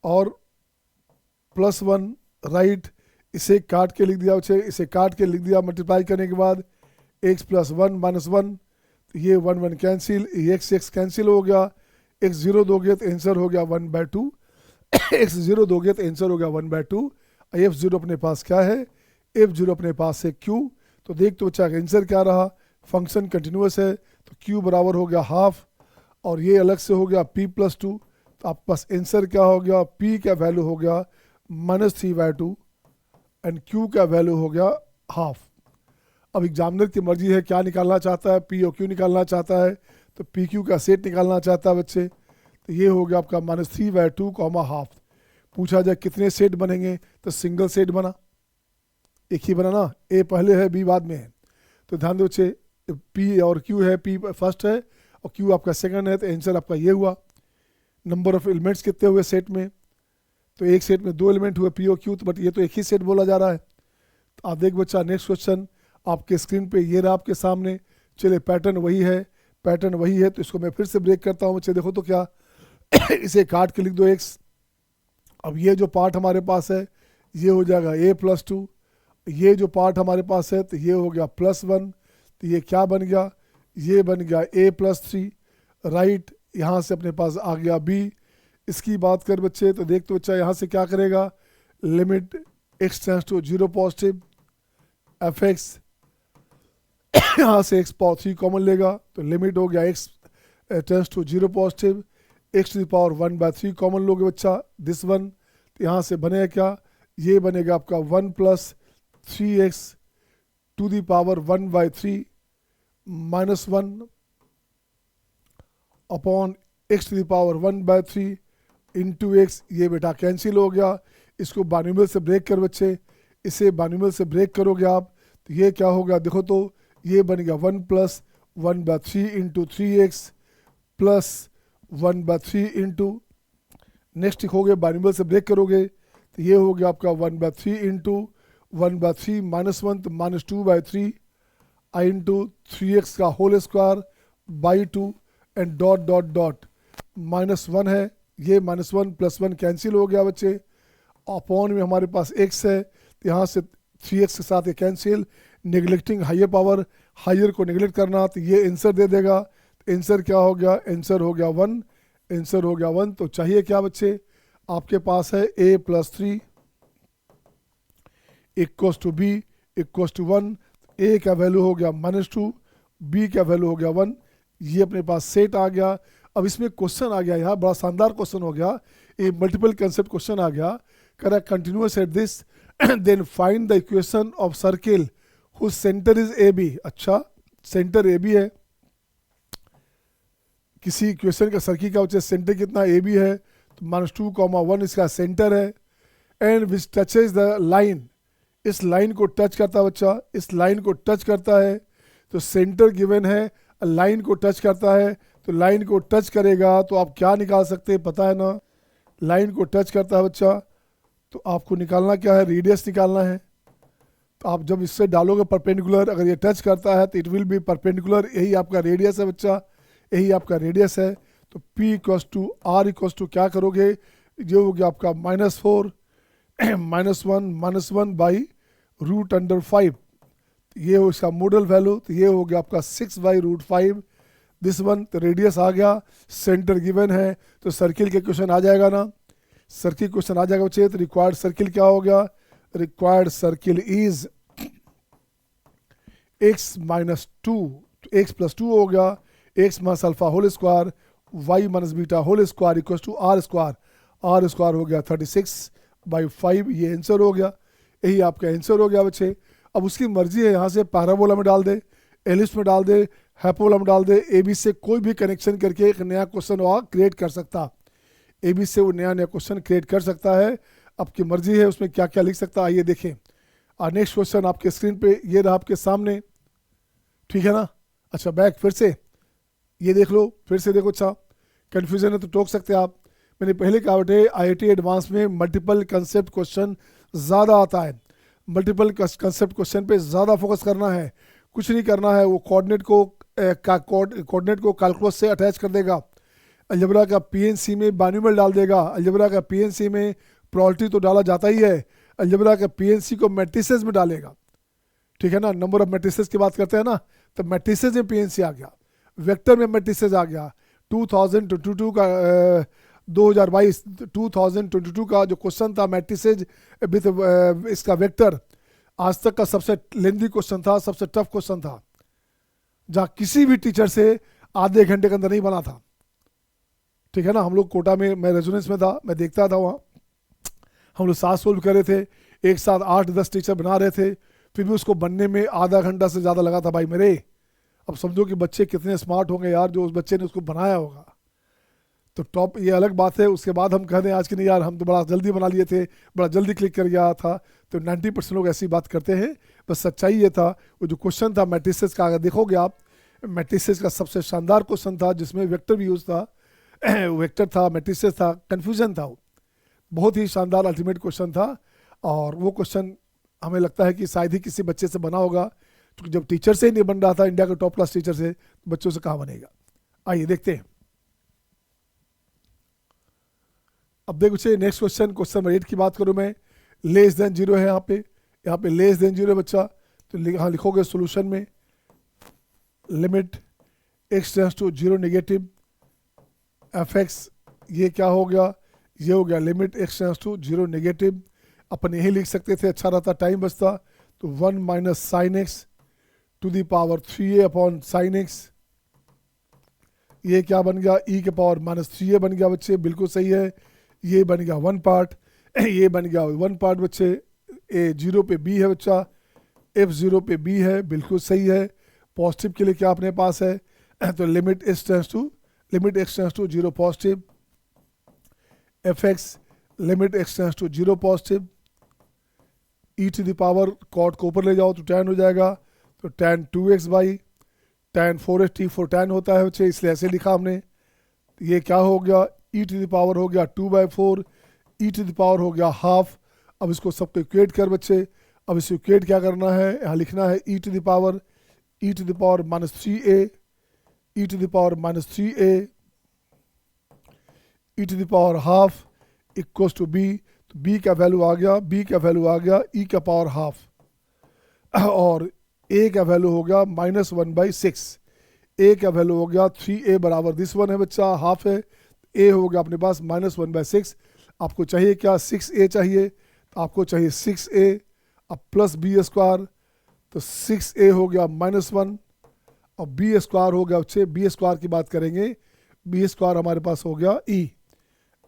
और प्लस 1 राइट। इसे काट के लिख दिया बच्चे, इसे काट के लिख दिया मल्टीप्लाई करने के बाद x प्लस 1 माइनस 1, ये 1 1 कैंसिल, ये x कैंसिल हो गया, x 0 दोगे तो आंसर हो गया 1/2, x 0 दोगे तो आंसर हो गया 1/2। f0 अपने पास क्या है, f0 अपने पास है q। तो देख तो बच्चा आंसर क्या रहा, फंक्शन कंटिन्यूस है तो q बराबर हो गया हाफ और ये अलग से हो गया p प्लस 2। तो आपके पास आंसर क्या हो गया, p का वैल्यू हो गया -3/2 एंड q का वैल्यू हो गया हाफ। अब एग्जामिनर की मर्जी है क्या निकालना चाहता है, p और q निकालना चाहता है तो पी क्यू का सेट निकालना चाहता है बच्चे। तो ये हो गया आपका -3/2 कॉमा हाफ। पूछा जाए कितने सेट बनेंगे तो सिंगल सेट बना, एक ही बना ना, ए पहले है बी बाद में है। तो ध्यान दो बच्चे पी और क्यू है, पी फर्स्ट है और क्यू आपका सेकंड है, तो आंसर आपका ये हुआ। नंबर ऑफ एलिमेंट्स कितने हुए सेट में, तो एक सेट में 2 एलिमेंट हुए पी और क्यू, बट ये तो एक ही सेट बोला जा रहा है। तो आप देख बच्चा नेक्स्ट क्वेश्चन आपके स्क्रीन पे ये रहा आपके सामने। चलिए पैटर्न वही है, पैटर्न वही है तो इसको मैं फिर से ब्रेक करता हूँ बच्चे, देखो तो क्या इसे काट के लिख दो x। अब ये जो पार्ट हमारे पास है ये हो जाएगा a+2, ये जो पार्ट हमारे पास है तो ये हो गया +1, तो ये क्या बन गया, ये बन गया a+3 राइट। यहाँ से अपने पास आ गया b। इसकी बात कर बच्चे तो देख तो बच्चा यहाँ से क्या करेगा, limit x tends to 0 positive f x, यहाँ से x पावर 3 कॉमन लेगा तो लिमिट हो गया x tends to 0 positive x to the power 1/3 common लोगे बच्चा दिस वन। तो यहाँ से बनेगा क्या, ये बनेगा आपका 1 + 3x to the power 1/3 -1 upon x to the power 1/3 into x. ये बेटा कैंसिल हो गया, इसको बाइनोमियल से ब्रेक कर बच्चे, इसे बाइनोमियल से ब्रेक करोगे आप तो ये क्या होगा देखो तो, ये बन गया 1 + 1/3 into 3x plus 1/3 into, next लिखोगे बाइनोमियल से ब्रेक करोगे तो ये हो गया आपका 1/3 इंटू 1/3 -1 तो -2/3 आई इंटू 3x का whole square by 2 and dot dot dot -1 है, ये -1 + 1 कैंसिल हो गया बच्चे। अपॉन में हमारे पास x है तो यहाँ से 3x के साथ ये cancel, neglecting higher power, higher को नेग्लेक्ट करना तो ये आंसर दे देगा। आंसर क्या हो गया, आंसर हो गया 1, आंसर हो गया 1। तो चाहिए क्या बच्चे, आपके पास है a+3 equals to b equals to 1, a का वैल्यू हो गया -2, b का वैल्यू हो गया 1, ये अपने पास सेट आ गया। अब इसमें क्वेश्चन आ गया, यहाँ बड़ा शानदार क्वेश्चन हो गया, ये मल्टीपल कंसेप्ट क्वेश्चन आ गया। करा continuous at this then find the equation of circle whose centre is a b. अच्छा सेंटर ए बी है, किसी इक्वेशन का सर्किल का बच्चे सेंटर कितना ए बी है तो -2, 1 इसका सेंटर है and which touches the line, इस लाइन को टच करता है बच्चा, इस लाइन को टच करता है तो सेंटर गिवन है, लाइन को टच करता है तो लाइन को टच करेगा तो आप क्या निकाल सकते हैं पता है ना, लाइन को टच करता है बच्चा तो आपको निकालना क्या है, रेडियस निकालना है। तो आप जब इससे डालोगे परपेंडिकुलर, अगर ये टच करता है तो इट विल बी परपेंडिकुलर, यही आपका रेडियस है बच्चा, यही आपका रेडियस है। तो P = R = क्या करोगे, ये हो गया आपका -4 -1 √5, ये हो इसका मॉडल वैल्यू, तो ये हो गया आपका 6/√5 दिस वन। तो रेडियस आ गया, सेंटर गिवन है तो सर्किल के क्वेश्चन आ जाएगा ना, सर्किल क्वेश्चन आ जाएगा बच्चे। तो रिक्वायर्ड सर्किल क्या हो गया, required circle is x - 2, x + 2 हो गया, x - alpha whole square y - beta whole square equal to r square, r square हो गया 36/5, ये आंसर हो गया, यही आपका आंसर हो गया बच्चे। अब उसकी मर्जी है यहाँ से पैराबोला में डाल दे, एलिप्स में डाल दे, हाइपोलम डाल दे, ए बी से कोई भी कनेक्शन करके एक नया क्वेश्चन वहाँ क्रिएट कर सकता, ए बी से वो नया नया क्वेश्चन क्रिएट कर सकता है। आपकी मर्जी है उसमें क्या क्या लिख सकता है। आइए देखें, और नेक्स्ट क्वेश्चन आपके स्क्रीन पे ये रहा आपके सामने, ठीक है ना। अच्छा बैक फिर से ये देख लो, फिर से देखो। अच्छा कन्फ्यूजन है तो टोक सकते हैं आप। मैंने पहले कहा बेटे IIT एडवांस में मल्टीपल कंसेप्ट क्वेश्चन ज़्यादा आता है, मल्टीपल कंसेप्ट क्वेश्चन पे ज़्यादा फोकस करना है, कुछ नहीं करना है। वो कोऑर्डिनेट को कैलकुलस से अटैच कर देगा, अलजेब्रा का PNC में बाइनोमियल डाल देगा, अलजेब्रा का PNC में प्रोबेबिलिटी तो डाला जाता ही है, अलजेब्रा का PNC को मैट्रिसेस में डालेगा, ठीक है ना। नंबर ऑफ मैट्रिसेस की बात करते हैं ना, तो मैट्रिसेस में PNC आ गया, वेक्टर में मैट्रिसेस आ गया। 2022 का 2022 का जो क्वेश्चन था मैट्रिसेज विथ इसका वेक्टर, आज तक का सबसे लेंदी क्वेश्चन था, सबसे टफ क्वेश्चन था, जहाँ किसी भी टीचर से आधे घंटे के अंदर नहीं बना था, ठीक है ना। हम लोग कोटा में, मैं रेजोनेंस में था, मैं देखता था वहाँ, हम लोग साथ सोल्व कर रहे थे, एक साथ 8-10 टीचर बना रहे थे, फिर भी उसको बनने में आधा घंटा से ज़्यादा लगा था भाई मेरे। अब समझो कि बच्चे कितने स्मार्ट होंगे यार जो उस बच्चे ने उसको बनाया होगा, तो टॉप ये अलग बात है। उसके बाद हम कह दें आज की नहीं यार हम तो बड़ा जल्दी बना लिए थे, बड़ा जल्दी क्लिक कर गया था, तो 90% लोग ऐसी बात करते हैं। बस सच्चाई ये था, वो जो क्वेश्चन था मैट्रिसेस का, अगर देखोगे आप, मैट्रिसेस का सबसे शानदार क्वेश्चन था जिसमें वेक्टर भी यूज था, वेक्टर था, मैट्रिसेस था, कन्फ्यूजन था, वो बहुत ही शानदार अल्टीमेट क्वेश्चन था। और वो क्वेश्चन हमें लगता है कि शायद ही किसी बच्चे से बना होगा, क्योंकि जब टीचर से ही नहीं बन रहा था, इंडिया के टॉप क्लास टीचर से, तो बच्चों से कहाँ बनेगा। आइए देखते हैं। अब देखो नेक्स्ट क्वेश्चन, क्वेश्चन नंबर 8 की बात करूं मैं, लेस देन जीरो है यहाँ पे लेस देन जीरो है बच्चा, तो यहाँ लिखोगे सॉल्यूशन में limit x tends to zero negative fx, ये क्या हो गया, ये हो गया limit x tends to zero negative. अपन यही लिख सकते थे, अच्छा रहता, टाइम बचता, तो 1 minus sine x to the power 3a upon sine x, ये क्या बन गया, e के पावर माइनस 3a बन गया बच्चे, बिल्कुल सही है। ये बन गया 1 पार्ट, ये बन गया 1 पार्ट बच्चे। ए 0 पे b है बच्चा, f 0 पे b है, बिल्कुल सही है। पॉजिटिव के लिए क्या अपने पास है, तो limit x tends to zero positive, fx limit x tends to zero positive, e to the power cot को ऊपर ले जाओ तो tan हो जाएगा, तो tan 2x by tan 4x, t4 tan होता है बच्चे, इसलिए ऐसे लिखा हमने। तो ये क्या हो गया, e टू द पावर हो गया 2/4, e टू द पावर हो गया हाफ। अब इसको सबको इक्वेट कर बच्चे, अब इसको इक्वेट क्या करना है, यहाँ लिखना है e to the power minus 3a, e to the power minus 3a, e to the power half equals to b, तो b का वैल्यू आ गया, e का पावर हाफ, और a का वैल्यू हो गया -1/6, a का वैल्यू हो गया 3a बराबर दिस वन है बच्चा, हाफ है, a हो गया अपने पास -1/6। आपको चाहिए क्या, 6a चाहिए, तो आपको चाहिए 6a, अब प्लस b स्क्वायर, तो 6a हो गया -1, और b स्क्वायर हो गया बच्चे, b स्क्वायर की बात करेंगे, b स्क्वायर हमारे पास हो गया e,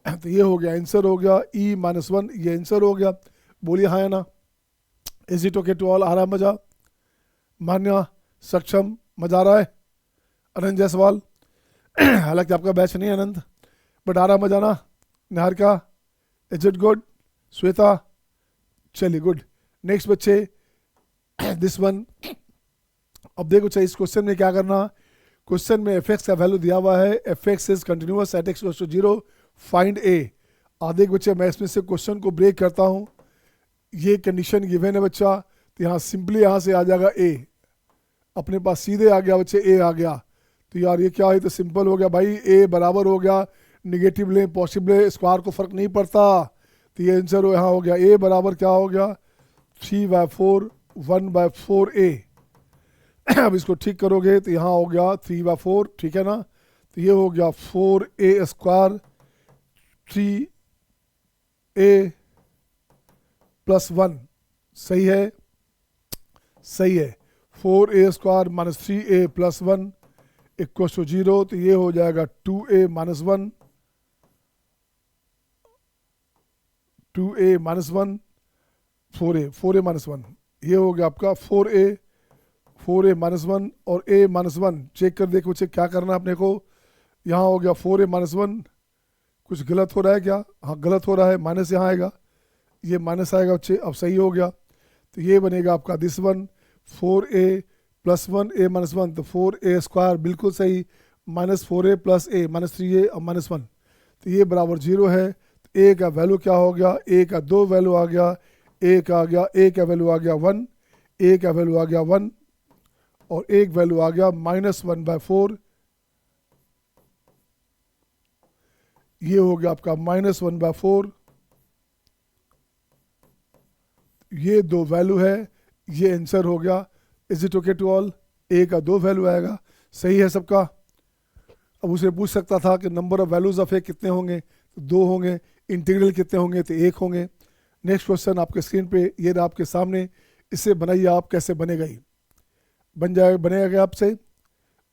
तो ये हो गया आंसर हो गया e -1, ये आंसर हो गया। बोलिए हाँ या ना, is it okay to all, आ रहा है मजा, मान्य, सक्षम, मजा आ रहा है। अनंत जायसवाल, हालांकि आपका बैच नहीं है अनंत, बट आ रहा मजा ना। Niharika, is it good, Shweta, चलिए गुड। नेक्स्ट बच्चे दिस वन, अब देखो चाहिए इस क्वेश्चन में क्या करना, क्वेश्चन में एफ एक्स का वैल्यू दिया हुआ है, f x is continuous at x goes to 0, find a. आधे बच्चे मैं इसमें से क्वेश्चन को ब्रेक करता हूँ, ये कंडीशन गिवन है बच्चा, तो यहाँ सिंपली यहाँ से आ जाएगा ए, अपने पास सीधे आ गया बच्चे, ए आ गया, तो यार ये क्या है, तो सिंपल हो गया भाई, ए बराबर हो गया, निगेटिव ले पॉजिटिव ले स्क्वायर को फर्क नहीं पड़ता, तो ये आंसर यहाँ हो गया, ए बराबर क्या हो गया 3/4, 1/4a। अब इसको ठीक करोगे तो यहाँ हो गया 3/4, ठीक है ना, तो ये हो गया 4a स्क्वायर 3a प्लस 1, सही है, सही है, 4a square minus 3a plus 1 equal to 0, तो ये हो जाएगा 2a minus 1, 2a minus 1, 4a minus 1, ये हो गया आपका 4a 4a माइनस वन और a माइनस वन चेक कर देखो बच्चे क्या करना है अपने को। यहाँ हो गया 4a माइनस वन, कुछ गलत हो रहा है क्या? हाँ गलत हो रहा है, माइनस यहाँ आएगा, ये माइनस आएगा बच्चे, अब सही हो गया। तो ये बनेगा आपका this one 4a plus one a minus one, तो 4a स्क्वायर बिल्कुल सही, minus 4a plus a minus 3a और माइनस वन, तो ये बराबर 0 है। तो a का वैल्यू क्या हो गया? a का दो वैल्यू आ गया, a का वैल्यू आ गया 1, a का वैल्यू आ गया 1 और एक वैल्यू आ गया -1/4, ये हो गया आपका -1/4। ये दो वैल्यू है, ये आंसर हो गया। Is it okay to all? A का दो वैल्यू आएगा, सही है सबका। अब उसे पूछ सकता था कि नंबर ऑफ वैल्यूज ऑफ ए कितने होंगे, तो दो होंगे, इंटीग्रल कितने होंगे, तो एक होंगे। नेक्स्ट क्वेश्चन आपके स्क्रीन पे ये रहा आपके सामने, इसे बनाइए आप, कैसे बनेगा ये? बन जाएगा, बनेगा क्या आपसे?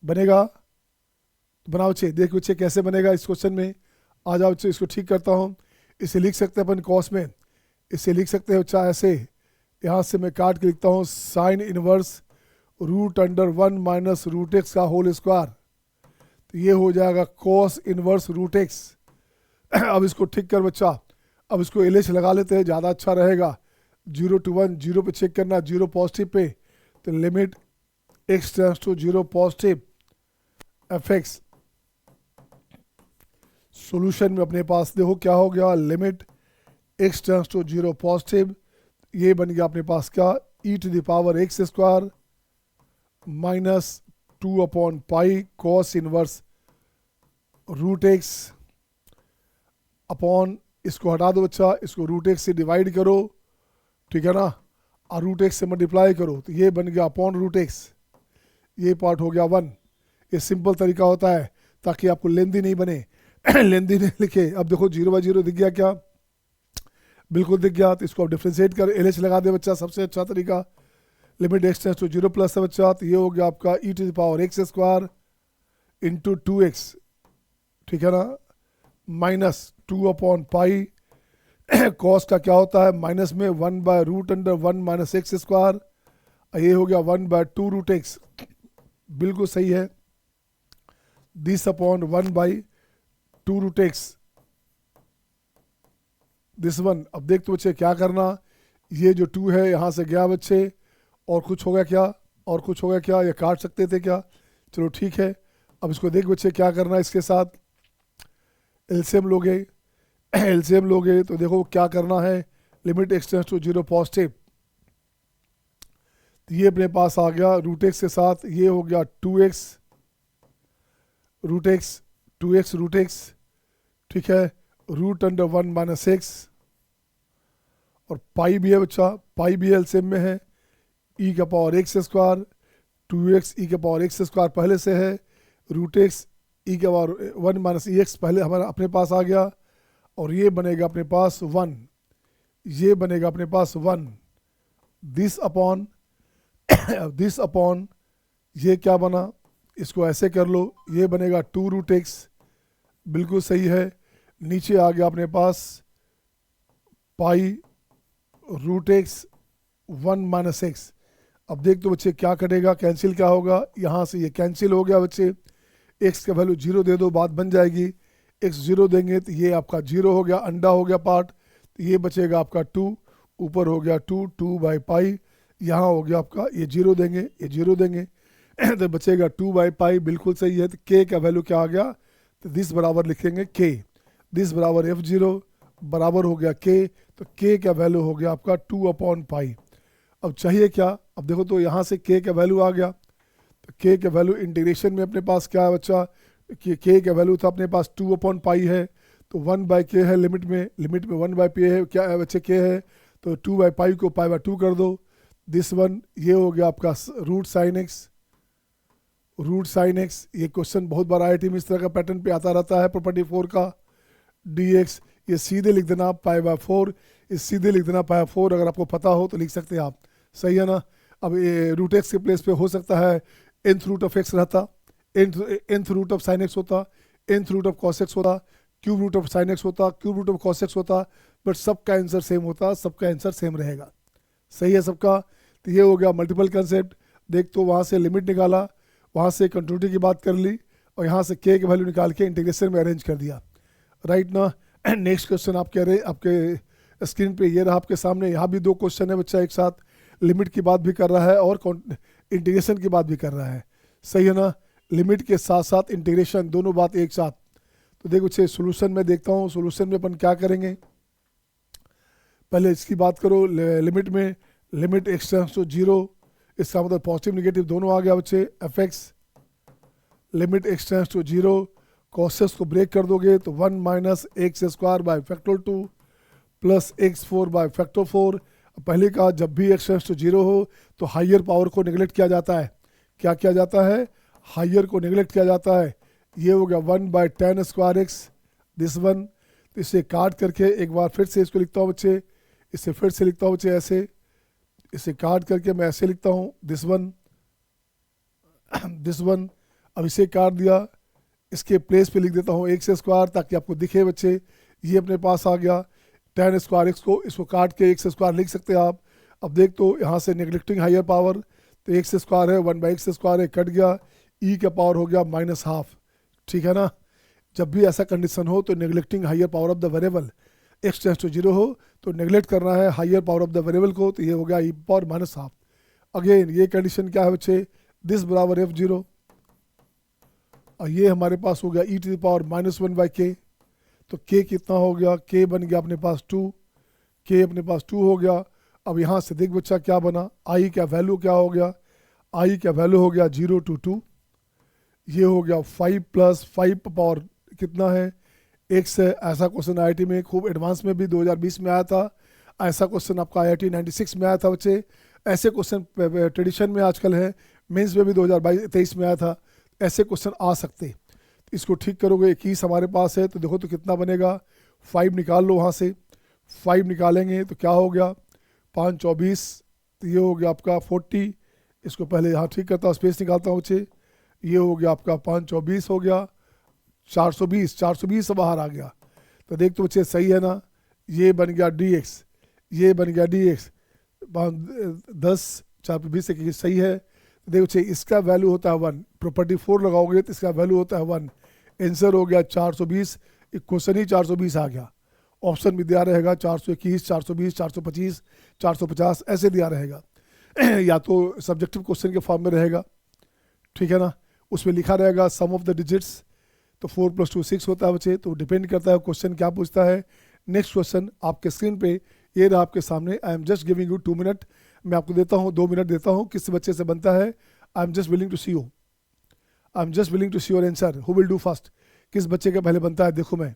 बनेगा तो बनाओ बच्चे, देखो बच्चे कैसे बनेगा इस क्वेश्चन में। आ जाओ बच्चे, इसको ठीक करता हूँ। इसे लिख सकते हैं अपन कॉस में, इसे लिख सकते हैं बच्चा ऐसे, यहाँ से मैं काट के लिखता हूँ साइन इनवर्स √1 माइनस √x का होल स्क्वायर, तो ये हो जाएगा कॉस इनवर्स √x। अब इसको ठीक कर बच्चा, अब इसको एल एच लगा लेते हैं, ज़्यादा अच्छा रहेगा। 0 to 1, 0 पे चेक करना, 0 पॉजिटिव पे, तो limit x tends to 0 positive fx। Solution में अपने पास देखो क्या हो गया, limit x tends to 0 positive, ये बन गया अपने पास क्या, e⁻x² minus 2/π cos inverse √x upon, इसको हटा दो बच्चा, इसको √x से डिवाइड करो, ठीक है ना, और √x से मल्टीप्लाई करो, तो ये बन गया अपॉन √x, ये पार्ट हो गया 1। ये सिंपल तरीका होता है ताकि आपको लेंदी नहीं बने। लेंदी नहीं लिखे। अब देखो 0/0 दिख गया क्या? बिल्कुल दिख गया। तो इसको आप डिफ्रेंशिएट कर एल एच लगा दे बच्चा, सबसे अच्छा तरीका। Limit x tends to 0 plus है बच्चा, तो ये हो गया आपका e⁻x² इंटू 2x, ठीक है ना, माइनस 2/π कॉस का क्या होता है, माइनस में 1/√1 माइनस x², ये हो गया 1/2√x, बिल्कुल सही है। This upon 1/2√x this one. अब देख तो बच्चे क्या करना, ये जो 2 है यहाँ से गया बच्चे, और कुछ हो गया क्या, और कुछ हो गया क्या, ये काट सकते थे क्या? चलो ठीक है। अब इसको देख बच्चे क्या करना है, इसके साथ एलसीएम लोगे, एलसीएम लोगे तो देखो क्या करना है, limit x tends to 0 positive, तो ये अपने पास आ गया √x के साथ, ये हो गया 2x √x, ठीक है, √1 माइनस x, और पाई भी है बच्चा, पाई भी एलसीएम में है, e⁻x², 2x e⁻x² पहले से है, √x e⁻1 माइनस ex पहले हमारा अपने पास आ गया, और ये बनेगा अपने पास 1, ये बनेगा अपने पास 1। दिस अपॉन ये क्या बना, इसको ऐसे कर लो, ये बनेगा 2√x, बिल्कुल सही है। नीचे आ गया अपने पास पाई √x 1 माइनस x। अब देख तो बच्चे क्या कटेगा, कैंसिल क्या होगा, यहाँ से ये कैंसिल हो गया बच्चे, x का वैल्यू 0 दे दो, बात बन जाएगी। x 0 देंगे तो ये आपका 0 हो गया, अंडा हो गया पार्ट, तो ये बचेगा आपका 2, ऊपर हो गया 2/π, यहाँ हो गया आपका, ये 0 देंगे, ये 0 देंगे, तो बचेगा 2/π, बिल्कुल सही है। तो k का वैल्यू क्या आ गया, तो दिस बराबर लिखेंगे k, दिस बराबर f0 बराबर हो गया k, तो k का वैल्यू हो गया आपका 2/π। अब चाहिए क्या, अब देखो तो यहाँ से k का वैल्यू आ गया, तो k का वैल्यू इंटीग्रेशन में अपने पास क्या है बच्चा, कि k का वैल्यू था अपने पास 2/π है, तो 1/k है लिमिट में 1/p है, क्या है बच्चे k है, तो 2/π को π/2 कर दो। दिस वन, ये हो गया आपका √sin x। ये क्वेश्चन बहुत बार IIT में इस तरह का पैटर्न पे आता रहता है, प्रॉपर्टी 4 का, dx, ये सीधे लिख देना π/4, इस सीधे लिख देना π/4, अगर आपको पता हो तो लिख सकते हैं आप, सही है ना। अब ये √x के प्लेस पे हो सकता है nth रूट ऑफ x रहता, nth root of sin x होता, nth root of cos x होता, cube root of sin x होता, cube root of cos x होता, बट सबका आंसर सेम होता, सबका आंसर सेम रहेगा, सही है सबका। तो ये हो गया मल्टीपल कंसेप्ट। देख तो वहाँ से लिमिट निकाला, वहाँ से कंटिन्यूटी की बात कर ली और यहाँ से के वैल्यू निकाल के इंटीग्रेशन में अरेंज कर दिया, राइट ना। नेक्स्ट क्वेश्चन आप कह रहे आपके स्क्रीन पे ये रहा आपके सामने, यहाँ भी 2 क्वेश्चन है बच्चा एक साथ, लिमिट की बात भी कर रहा है और इंटीग्रेशन की बात भी कर रहा है, सही है ना। लिमिट के साथ साथ इंटीग्रेशन दोनों बात एक साथ। तो देखो बच्चे सोल्यूशन में देखता हूँ, सोल्यूशन में अपन क्या करेंगे, पहले इसकी बात करो। लिमिट में लिमिट एक्स टेंड्स टू 0, इसका मतलब पॉजिटिव निगेटिव दोनों आ गया बच्चे। F x limit x tends to 0, कॉसेस को ब्रेक कर दोगे तो 1 minus x square by factor 2 plus x 4 by factor 4। पहले का जब भी एक्स टेंड्स टू 0 हो तो हाइयर पावर को निगलेक्ट किया जाता है, क्या किया जाता है, हाइयर को निगलेक्ट किया जाता है। ये हो गया 1 by 10 square x, this one. तो इसे काट करके एक बार फिर से इसको लिखता हूँ बच्चे, इसे फिर से लिखता हूँ बच्चे ऐसे, इसे काट करके मैं ऐसे लिखता हूँ दिस वन, दिस वन। अब इसे काट दिया, इसके प्लेस पे लिख देता हूँ एक्स स्क्वायर ताकि आपको दिखे बच्चे, ये अपने पास आ गया 10 स्क्वायर एक्स को, इसको काट के एक्स स्क्वायर लिख सकते हैं आप। अब देख तो यहाँ से नेगलेक्टिंग हाइयर पावर, तो एक्स स्क्वायर है 1 बाई एक्स स्क्वायर है, कट गया, ई का पावर हो गया -12, ठीक है ना। जब भी ऐसा कंडीशन हो तो neglecting higher power of the variable, x tends to 0 हो तो नेगलेक्ट करना है higher power of the variable को, तो ये हो गया ई पावर -12। अगेन ये कंडीशन क्या है बच्चे, दिस बराबर f0, और ये हमारे पास हो गया e to the power -1 by के। तो k कितना हो गया, k बन गया अपने पास 2, k अपने पास 2 हो गया। अब यहाँ से देख बच्चा क्या बना, i का वैल्यू क्या हो गया, i का वैल्यू हो गया 0 to 2, ये हो गया 5 + 5 पावर कितना है, x है। ऐसा क्वेश्चन IIT में खूब एडवांस में भी 2020 में आया था, ऐसा क्वेश्चन आपका IIT 96 में आया था बच्चे। ऐसे क्वेश्चन ट्रेडिशन में आजकल है, मेंस में भी 2023 में आया था, ऐसे क्वेश्चन आ सकते। इसको ठीक करोगे, 21 हमारे पास है तो देखो तो कितना बनेगा, 5 निकाल लो, वहाँ से 5 निकालेंगे तो क्या हो गया 5 24, तो ये हो गया आपका 40। इसको पहले यहाँ ठीक करता हूँ, स्पेस निकालता हूँ बच्चे, ये हो गया आपका 5 24 हो गया 420, 420 से बाहर आ गया। तो देख तो बच्चे सही है ना, ये बन गया dx, ये बन गया dx, 10 4 20 से सही है। देखो बच्चे इसका वैल्यू होता है 1, प्रॉपर्टी 4 लगाओगे तो इसका वैल्यू होता है 1, आंसर हो गया 420, क्वेश्चन ही 420 आ गया। ऑप्शन भी दिया रहेगा 421, 420, 425, 450 ऐसे दिया रहेगा या तो सब्जेक्टिव क्वेश्चन के फॉर्म में रहेगा, ठीक है ना, उसमें लिखा रहेगा सम ऑफ द डिजिट्स, तो 4 + 2 6 होता है बच्चे। तो डिपेंड करता है क्वेश्चन क्या पूछता है। नेक्स्ट क्वेश्चन आपके स्क्रीन पे ये रहा आपके सामने, आई am just giving you 2 minute, मैं आपको देता हूँ 2 मिनट देता हूँ, किस बच्चे से बनता है, I am just willing to see you, I am just willing to see your answer, who will do first, किस बच्चे का पहले बनता है देखो मैं।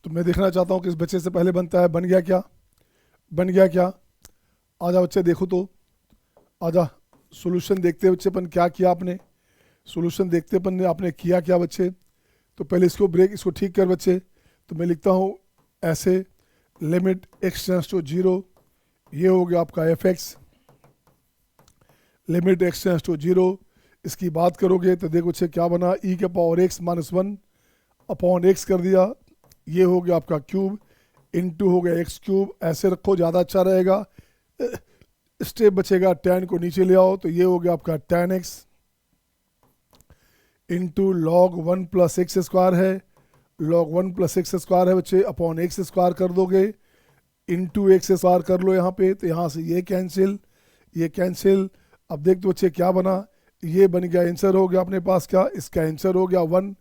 तो मैं देखना चाहता हूँ किस बच्चे से पहले बनता है, बन गया क्या, बन गया क्या, आजा बच्चे देखो तो, आजा सॉल्यूशन देखते बच्चे अपन क्या किया आपने, सॉल्यूशन देखते अपन ने आपने किया क्या बच्चे। तो पहले इसको ब्रेक, इसको ठीक कर बच्चे, तो मैं लिखता हूँ ऐसे, लिमिट एक्स टेंड्स टू 0, ये हो गया आपका f x, limit x tends to 0। इसकी बात करोगे तो देखो बच्चे क्या बना, ई के पावर x -1 अपॉन x कर दिया, ये हो गया आपका क्यूब, इनटू हो गया x क्यूब, ऐसे रखो ज़्यादा अच्छा रहेगा, स्टेप बचेगा, tan को नीचे ले आओ तो ये हो गया आपका tan x into log 1 + x square है, log 1 + x स्क्वायर है बच्चे, अपॉन x स्क्वायर कर दोगे, इंटू x स्क्वायर कर लो यहाँ पे, तो यहाँ से ये कैंसिल, ये कैंसिल। अब देख तो बच्चे क्या बना, ये बन गया आंसर हो गया अपने पास क्या, इसका आंसर हो गया 1,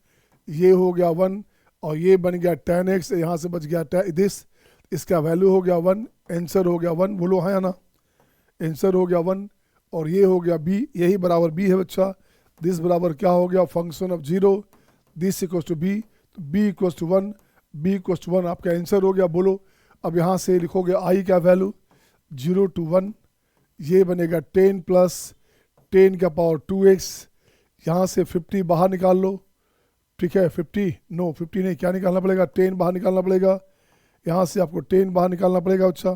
ये हो गया 1, और ये बन गया tan x, यहाँ से बच गया दिस, इसका वैल्यू हो गया 1, आंसर हो गया 1, बोलो हाँ या ना, आंसर हो गया 1, और ये हो गया b, यही बराबर b है बच्चा। दिस बराबर क्या हो गया, function of 0, this equals to b, तो b equals to 1, b equals to 1 आपका आंसर हो गया। बोलो अब यहाँ से लिखोगे i का वैल्यू 0 to 1, ये बनेगा 10 प्लस 10 का पावर 2x, यहाँ से 50 बाहर निकाल लो, ठीक है 50, नो 50 नहीं, क्या निकालना पड़ेगा, 10 बाहर निकालना पड़ेगा, यहाँ से आपको 10 बाहर निकालना पड़ेगा बच्चा।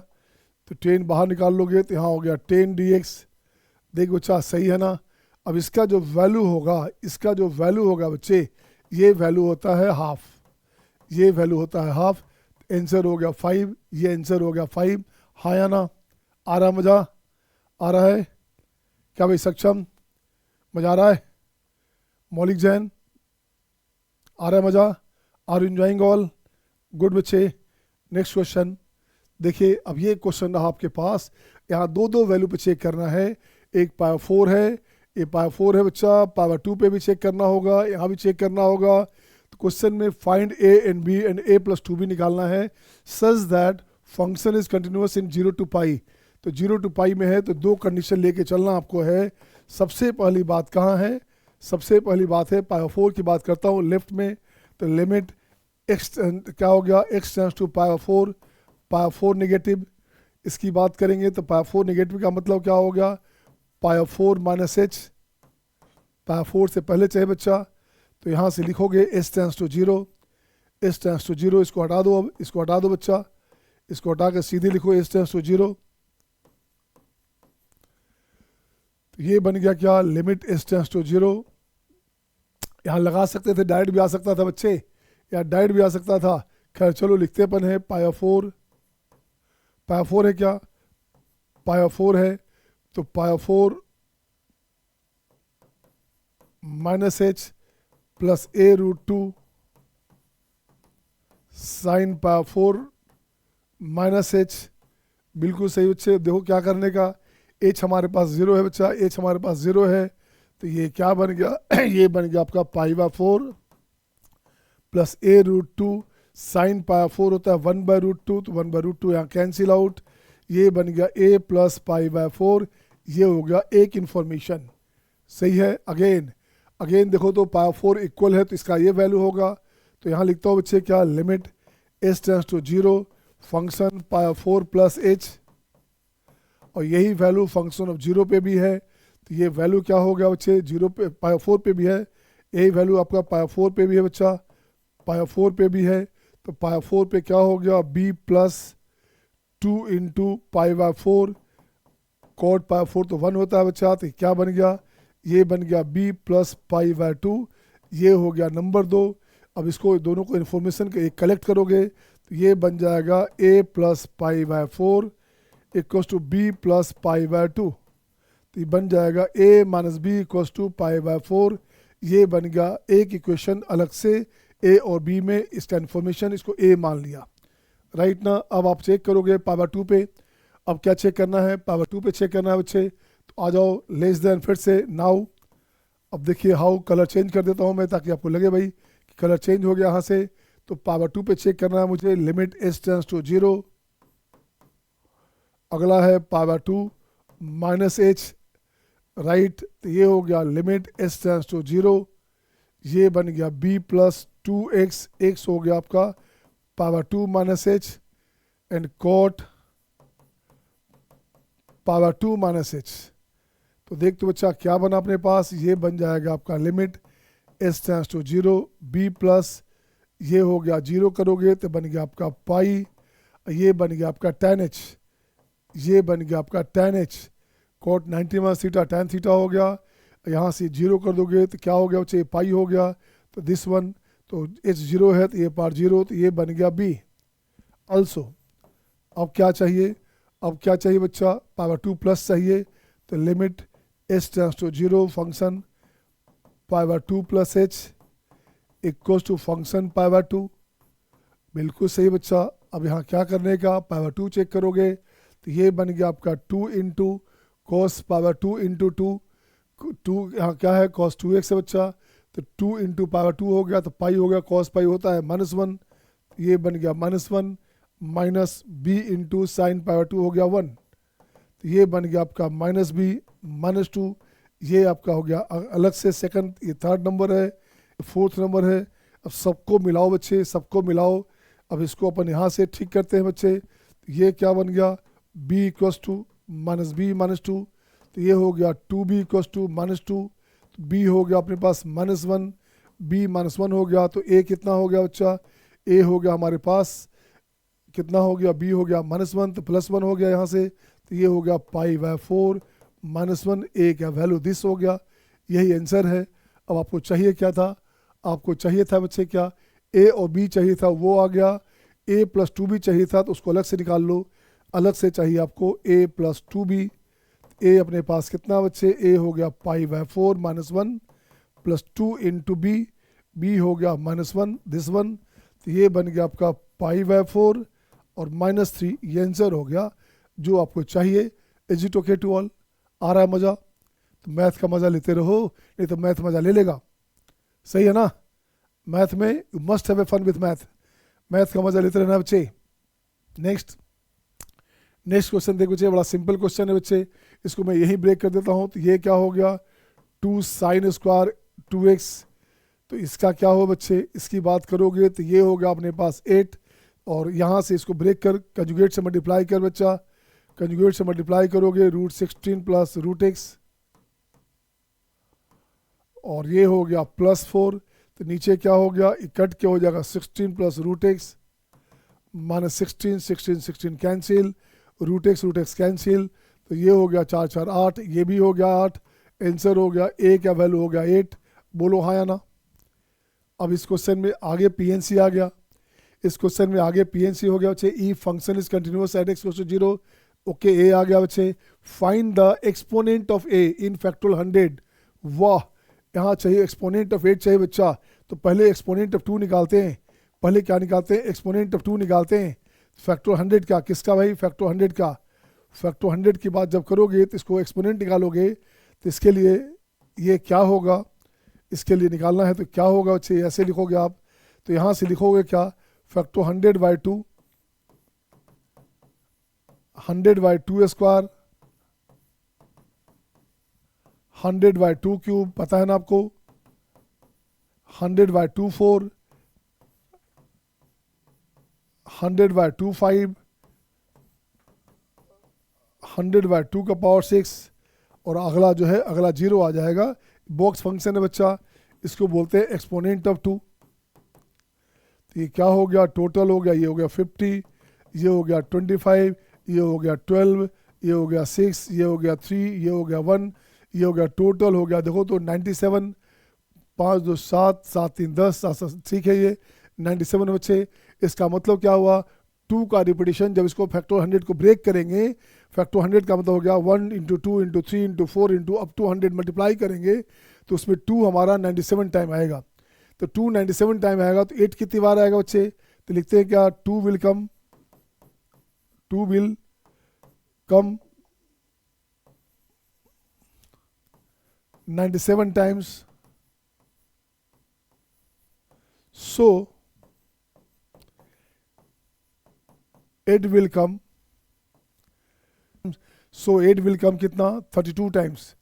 तो 10 बाहर निकाल लोगे तो यहाँ हो गया 10 dx। देख बच्चा सही है ना। अब इसका जो वैल्यू होगा, इसका जो वैल्यू होगा बच्चे, ये वैल्यू होता है हाफ, ये वैल्यू होता है हाफ। आंसर हो गया 5, ये आंसर हो गया 5। हाँ या ना, आ रहा मज़ा, आ रहा है क्या भाई सक्षम, मज़ा आ रहा है, मौलिक जैन आ रहा है मज़ा, are you enjoying all, good बच्चे। नेक्स्ट क्वेश्चन देखिए, अब ये क्वेश्चन रहा आपके पास, यहाँ दो दो वैल्यू पे चेक करना है, एक पावर 4 है, ये पावर 4 है बच्चा, पावर 2 पे भी चेक करना होगा, यहाँ भी चेक करना होगा। तो क्वेश्चन में find a and b and a plus 2b निकालना है such that function is continuous in 0 to पाई। तो 0 to पाई में है तो दो कंडीशन लेके चलना आपको है। सबसे पहली बात कहाँ है, सबसे पहली बात है पावर 4 की बात करता हूँ लेफ्ट में, तो लिमिट x क्या हो गया, x tends to power 4 negative. इसकी बात करेंगे तो पावर 4 नेगेटिव का मतलब क्या हो गया, पावर 4 माइनस एच, पावर 4 से पहले चाहे बच्चा, तो यहाँ से लिखोगे s tends to 0, s tends to 0, इसको हटा दो, अब इसको हटा दो बच्चा, इसको हटा कर सीधे लिखो s टेंड्स टू 0। तो ये बन गया क्या, लिमिट s टेंड्स टू 0। यहाँ लगा सकते थे, डायरेक्ट भी आ सकता था बच्चे, या डायरेक्ट भी आ सकता था, खैर चलो लिखते अपन है पावर 4, पावर 4 है क्या, पावर 4 है, तो power 4 minus h plus a root 2 sine power 4 minus h. बिल्कुल सही बच्चे, देखो क्या करने का, h हमारे पास 0 है बच्चा, h हमारे पास 0 है, तो ये क्या बन गया ये बन गया आपका pi by 4 plus a root 2 sine power 4 होता है 1 बाय रूट 2, तो 1 बाय रूट 2 यहाँ कैंसिल आउट, ये बन गया a प्लस पाई बाय 4। ये हो गया एक इन्फॉर्मेशन, सही है। अगेन देखो तो पावर 4 इक्वल है तो इसका ये वैल्यू होगा, तो यहाँ लिखता हूँ बच्चे क्या, limit s tends to 0 function power 4 plus h, और यही वैल्यू फंक्शन ऑफ 0 पे भी है, तो ये वैल्यू क्या हो गया बच्चे, 0 पे पावर 4 पे भी है, यही वैल्यू आपका पावर 4 पे भी है बच्चा, पावर 4 पे भी है, तो पावर 4 पे क्या हो गया, b plus 2 into pi by 4, cot power 4 तो 1 होता है बच्चा, तो क्या बन गया, ये बन गया b प्लस पाई बाय 2, ये हो गया नंबर 2। अब इसको दोनों को इन्फॉर्मेशन के एक कलेक्ट करोगे तो ये बन जाएगा a plus pi by 4 equals to b plus pi by 2, तो ये बन जाएगा a minus B equals to pi by 4। ये बन गया एक इक्वेशन अलग से a और b में, इसका इन्फॉर्मेशन इसको a मान लिया, राइट ना। अब आप चेक करोगे पावर 2 पे, अब क्या चेक करना है, पावर 2 पे चेक करना है बच्चे, तो आ जाओ लेस देन फिर से नाउ। अब देखिए हाउ, कलर चेंज कर देता हूँ मैं ताकि आपको लगे भाई कि कलर चेंज हो गया यहाँ से। तो पावर 2 पे चेक करना है मुझे, लिमिट s टेंड्स टू 0, अगला है पावर 2 माइनस एच, राइट, तो ये हो गया लिमिट s टेंड्स टू 0, ये बन गया b प्लस 2x, x हो गया आपका power 2 minus H and cot power 2 minus H. तो देख तो बच्चा क्या बना अपने पास, ये बन जाएगा आपका limit s tends to 0, b plus ये हो गया 0 करोगे तो बन गया आपका पाई, ये बन गया आपका tan h, ये बन गया आपका tan h, cot 90 minus theta tan theta हो गया, यहाँ से 0 कर दोगे तो क्या हो गया बच्चे, पाई हो गया, तो दिस वन, तो h 0 है तो ये पार 0, तो ये बन गया b ऑल्सो। अब क्या चाहिए, अब क्या चाहिए बच्चा, पावर 2 प्लस चाहिए, तो limit s tends to 0 function power 2 plus h equals to function power 2, बिल्कुल सही बच्चा। अब यहाँ क्या करने का, पावर 2 चेक करोगे तो ये बन गया आपका 2 इंटू कॉस पावर 2 इंटू 2, यहाँ क्या है कॉस 2x है बच्चा, तो 2 इंटू पावर 2 हो गया, तो पाई हो गया, कॉस पाई होता है -1, ये बन गया -1 minus b into sine power 2 हो गया 1, तो ये बन गया आपका -b-2। ये आपका हो गया अलग से सेकंड, ये थर्ड नंबर है, फोर्थ नंबर है। अब सबको मिलाओ बच्चे, सबको मिलाओ। अब इसको अपन यहाँ से ठीक करते हैं बच्चे। ये क्या बन गया, b इक्वस टू -b-2। तो ये हो गया 2b इक्वस टू -2। तो b हो गया अपने पास -1, b-1 हो गया। तो a कितना हो गया बच्चा, a हो गया हमारे पास कितना हो गया, b हो गया -1, तो +1 हो गया यहाँ से। तो ये हो गया π/4 -1, a क्या वैल्यू दिस हो गया। यही आंसर है। अब आपको चाहिए क्या था, आपको चाहिए था बच्चे क्या, a और b चाहिए था, वो आ गया। a + 2b चाहिए था, तो उसको अलग से निकाल लो। अलग से चाहिए आपको a + 2b। a अपने पास कितना बच्चे, a हो गया π/4 -1 + 2 × b, b हो गया -1 दिस वन। तो ये बन गया आपका π/4 और -3। ये आंसर हो गया जो आपको चाहिए। Is it okay to all? आ रहा है मज़ा? तो मैथ का मज़ा लेते रहो, नहीं तो मैथ मज़ा ले लेगा। सही है ना? मैथ में you must have a fun with math. Math का मज़ा लेते रहना बच्चे। नेक्स्ट क्वेश्चन देखो बच्चे, बड़ा सिंपल क्वेश्चन है बच्चे। इसको मैं यही ब्रेक कर देता हूँ। तो ये क्या हो गया, 2 sin स्क्वायर 2x। तो इसका क्या हो बच्चे, इसकी बात करोगे तो ये हो गया अपने पास 8। और यहाँ से इसको ब्रेक कर कंजुगेट से मल्टीप्लाई कर बच्चा। कंजुगेट से मल्टीप्लाई करोगे √16 + √x, और ये हो गया +4। तो नीचे क्या हो गया, कट के हो जाएगा 16 + √x -16, 16 कैंसिल, √x कैंसिल। तो ये हो गया 4 4 8, ये भी हो गया 8। आंसर हो गया a का वैल्यू हो गया 8। बोलो हाँ या ना? अब इस क्वेश्चन में आगे पीएनसी आ गया। इस क्वेश्चन में आगे पीएनसी हो गया बच्चे। E function is continuous at x = 0। Okay, a आ गया बच्चे। Find the exponent of a in factorial 100। वाह, यहाँ चाहिए एक्सपोनेंट ऑफ 8 चाहिए बच्चा। तो पहले एक्सपोनेंट ऑफ 2 निकालते हैं। पहले क्या निकालते हैं, एक्सपोनेंट ऑफ 2 निकालते हैं। फैक्टोरियल 100 का, किसका भाई, फैक्टोरियल 100 का। फैक्टोरियल 100 की बात जब करोगे तो इसको एक्सपोनेंट निकालोगे। तो इसके लिए ये क्या होगा, इसके लिए निकालना है तो क्या होगा बच्चे, ऐसे लिखोगे आप। तो यहाँ से लिखोगे क्या, फैक्टोरियल 100/2, 100/2 स्क्वायर, 100/2 क्यूब, पता है ना आपको, 100/2 4, 100/2 5, 100/2 का पावर 6। और अगला जो है, अगला 0 आ जाएगा। बॉक्स फंक्शन है बच्चा, इसको बोलते हैं एक्सपोनेंट ऑफ 2। तो ये क्या हो गया, टोटल हो गया, ये हो गया 50, ये हो गया 25, ये हो गया 12, ये हो गया 6, ये हो गया 3, ये हो गया 1, ये हो गया, टोटल हो गया देखो तो 97। 5 2 7, 7 3 10, 7 ठीक है, ये 97 बच्चे। इसका मतलब क्या हुआ, 2 का रिपीटिशन जब इसको फैक्टर 100 को ब्रेक करेंगे, फैक्टर 100 का मतलब हो गया 1 × 2 × 3 × 4 × अप टू 100 मल्टीप्लाई करेंगे तो उसमें 2 हमारा 97 टाइम आएगा। तो 2 97 टाइम आएगा तो 8 कितनी बार आएगा बच्चे, तो लिखते हैं क्या, 2 will come 97 times. So 8 will come, so 8 will come कितना, 32 टाइम्स।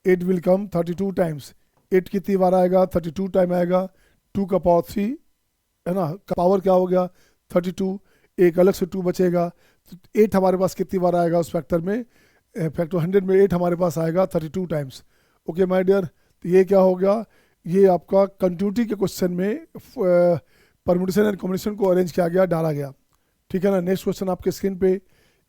8 will come 32 times. 8 कितनी बार आएगा, 32 टाइम आएगा। 2 का पावर 3 है ना, पावर क्या हो गया 32, एक अलग से 2 बचेगा। तो 8 हमारे पास कितनी बार आएगा उस फैक्टर में, फैक्टर 100 में 8 हमारे पास आएगा 32 टाइम्स। ओके माय डियर, तो ये क्या हो गया, ये आपका कंटिन्यूटी के क्वेश्चन में परम्यूटेशन एंड कॉम्बिनेशन को अरेंज किया गया, डाला गया। ठीक है ना। नेक्स्ट क्वेश्चन आपके स्क्रीन पे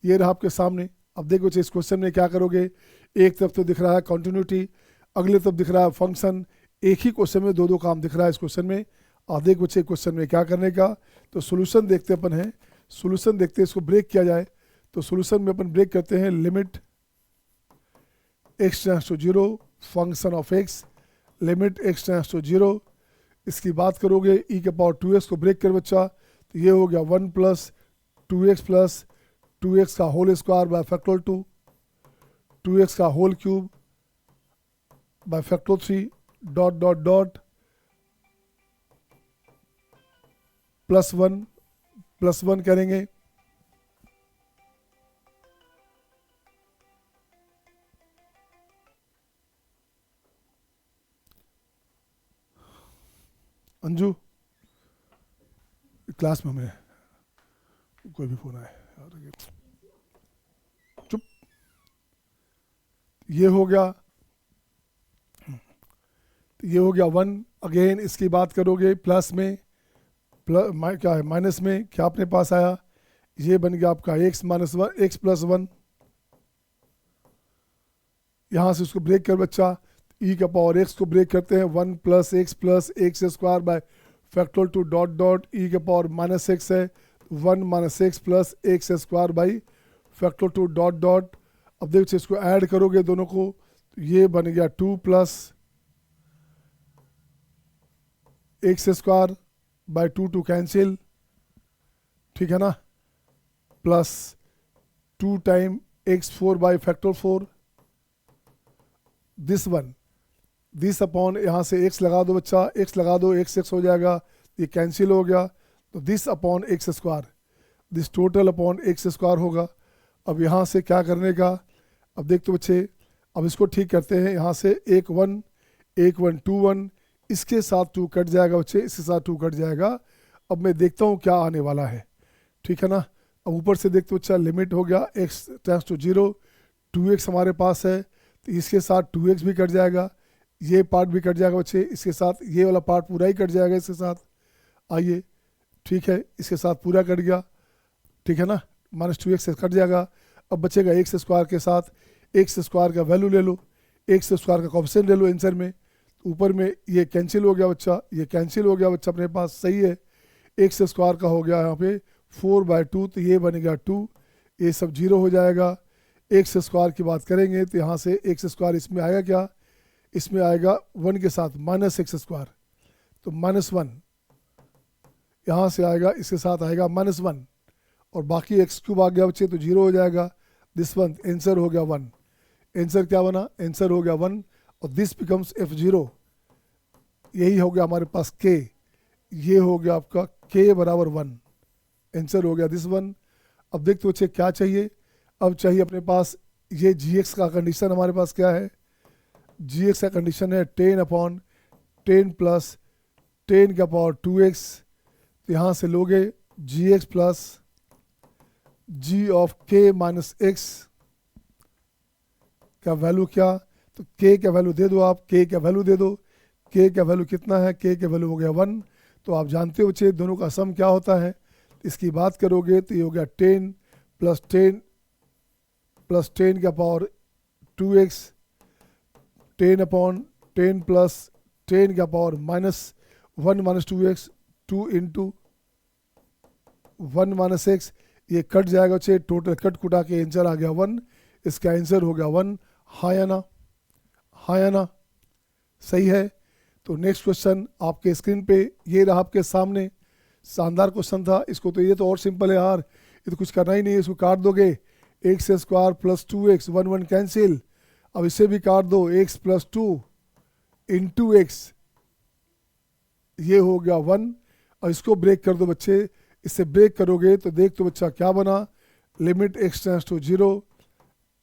ये रहा आपके सामने। अब देखो इस क्वेश्चन में क्या करोगे, एक तरफ तो दिख रहा है कंटिन्यूटी, अगले तरफ दिख रहा है फंक्शन। एक ही क्वेश्चन में दो दो काम दिख रहा है इस क्वेश्चन में। अब देखो बच्चे क्वेश्चन में क्या करने का, तो सोल्यूशन देखते अपन हैं, सोल्यूशन देखते हैं, इसको ब्रेक किया जाए। तो सोल्यूशन में अपन ब्रेक करते हैं, limit x → 0 function of x, limit x → 0। इसकी बात करोगे e के पावर 2x को ब्रेक कर बच्चा, तो ये हो गया 1 + 2x + 2x का whole square by factorial 2, 2x का whole cube by factorial 3 dot dot dot +1 करेंगे। अंजू, क्लास में हमें कोई भी फोन आए यार, चुप। ये हो गया, ये हो गया 1। अगेन इसकी बात करोगे प्लस में, क्या है माइनस में, क्या अपने पास आया, ये बन गया आपका x माइनस 1, x प्लस 1। यहाँ से उसको ब्रेक कर बच्चा, e का पावर x को ब्रेक करते हैं, 1 plus x square by factorial two dot dot e के पावर माइनस x है, 1 minus x plus x square by factorial two dot dot. अब देखो इसको ऐड करोगे दोनों को, तो ये बन गया 2 plus x square by 2 cancel, ठीक है ना, plus 2 time x4 by factor 4, this one, this upon यहाँ से x लगा दो बच्चा, x लगा दो, x हो जाएगा, ये कैंसिल हो गया, तो this upon x square, this total upon x square होगा। अब यहाँ से क्या करने का, अब देख तो बच्चे, अब इसको ठीक करते हैं, यहाँ से 1 1 2 1, इसके साथ 2 कट जाएगा बच्चे, इसके साथ 2 कट जाएगा। अब मैं देखता हूँ क्या आने वाला है, ठीक है ना। अब ऊपर से देखते बच्चा, लिमिट हो गया x टेंड्स टू 0, 2x हमारे पास है, तो इसके साथ 2x भी कट जाएगा, ये पार्ट भी कट जाएगा बच्चे, इसके साथ ये वाला पार्ट पूरा ही कट जाएगा इसके साथ, आइए ठीक है, इसके साथ पूरा कट गया, ठीक है ना, माइनस 2x से कट जाएगा। अब बचेगा x स्क्वायर के साथ, x स्क्वायर का वैल्यू ले लो, x स्क्वायर का कॉन्स्टेंट ले लो आंसर में, ऊपर में ये कैंसिल हो गया बच्चा, ये कैंसिल हो गया बच्चा अपने पास, सही है। x स्क्वायर का हो गया यहाँ पे 4/2, तो ये बन गया 2, ये सब 0 हो जाएगा। x स्क्वायर की बात करेंगे तो यहाँ से x स्क्वायर इसमें आएगा क्या, इसमें आएगा 1 के साथ माइनस x स्क्वायर, तो -1 यहाँ से आएगा, इसके साथ आएगा -1, और बाकी x क्यूब आ गया बच्चे, तो 0 हो जाएगा। दिस वन आंसर हो गया 1, आंसर क्या बना, आंसर हो गया 1, और दिस बिकम्स f0, यही हो गया हमारे पास k, ये हो गया आपका k बराबर 1, आंसर हो गया दिस वन। अब देखते बच्चे क्या चाहिए, अब चाहिए अपने पास ये gx का कंडीशन, हमारे पास क्या है, gx का कंडीशन है 10/10 प्लस 10 का पावर 2x, तो यहाँ से लोगे gx plus g of k minus x का वैल्यू क्या, तो k का वैल्यू दे दो आप, k का वैल्यू दे दो, k का वैल्यू कितना है, k का वैल्यू हो गया 1, तो आप जानते हो बच्चे दोनों का सम क्या होता है, इसकी बात करोगे तो ये हो गया 10 प्लस 10 का पावर 2x, 10/10 प्लस 10 का power -1 minus 2x, 2 into 1 minus x, ये कट जाएगा बच्चे, टोटल कट कुटा के आंसर आ गया 1, इसका आंसर हो गया 1, हाँ या ना, हाँ या ना, सही है। तो नेक्स्ट क्वेश्चन आपके स्क्रीन पे ये रहा आपके सामने, शानदार क्वेश्चन था, इसको तो ये तो और सिंपल है यार, ये तो कुछ करना ही नहीं है, इसको काट दोगे, x square plus 2x, 1 1 cancel, अब इसे भी काट दो, x प्लस 2 इंटू x, ये हो गया 1, और इसको ब्रेक कर दो बच्चे, इससे ब्रेक करोगे तो देख तो बच्चा क्या बना, limit x tends to 0,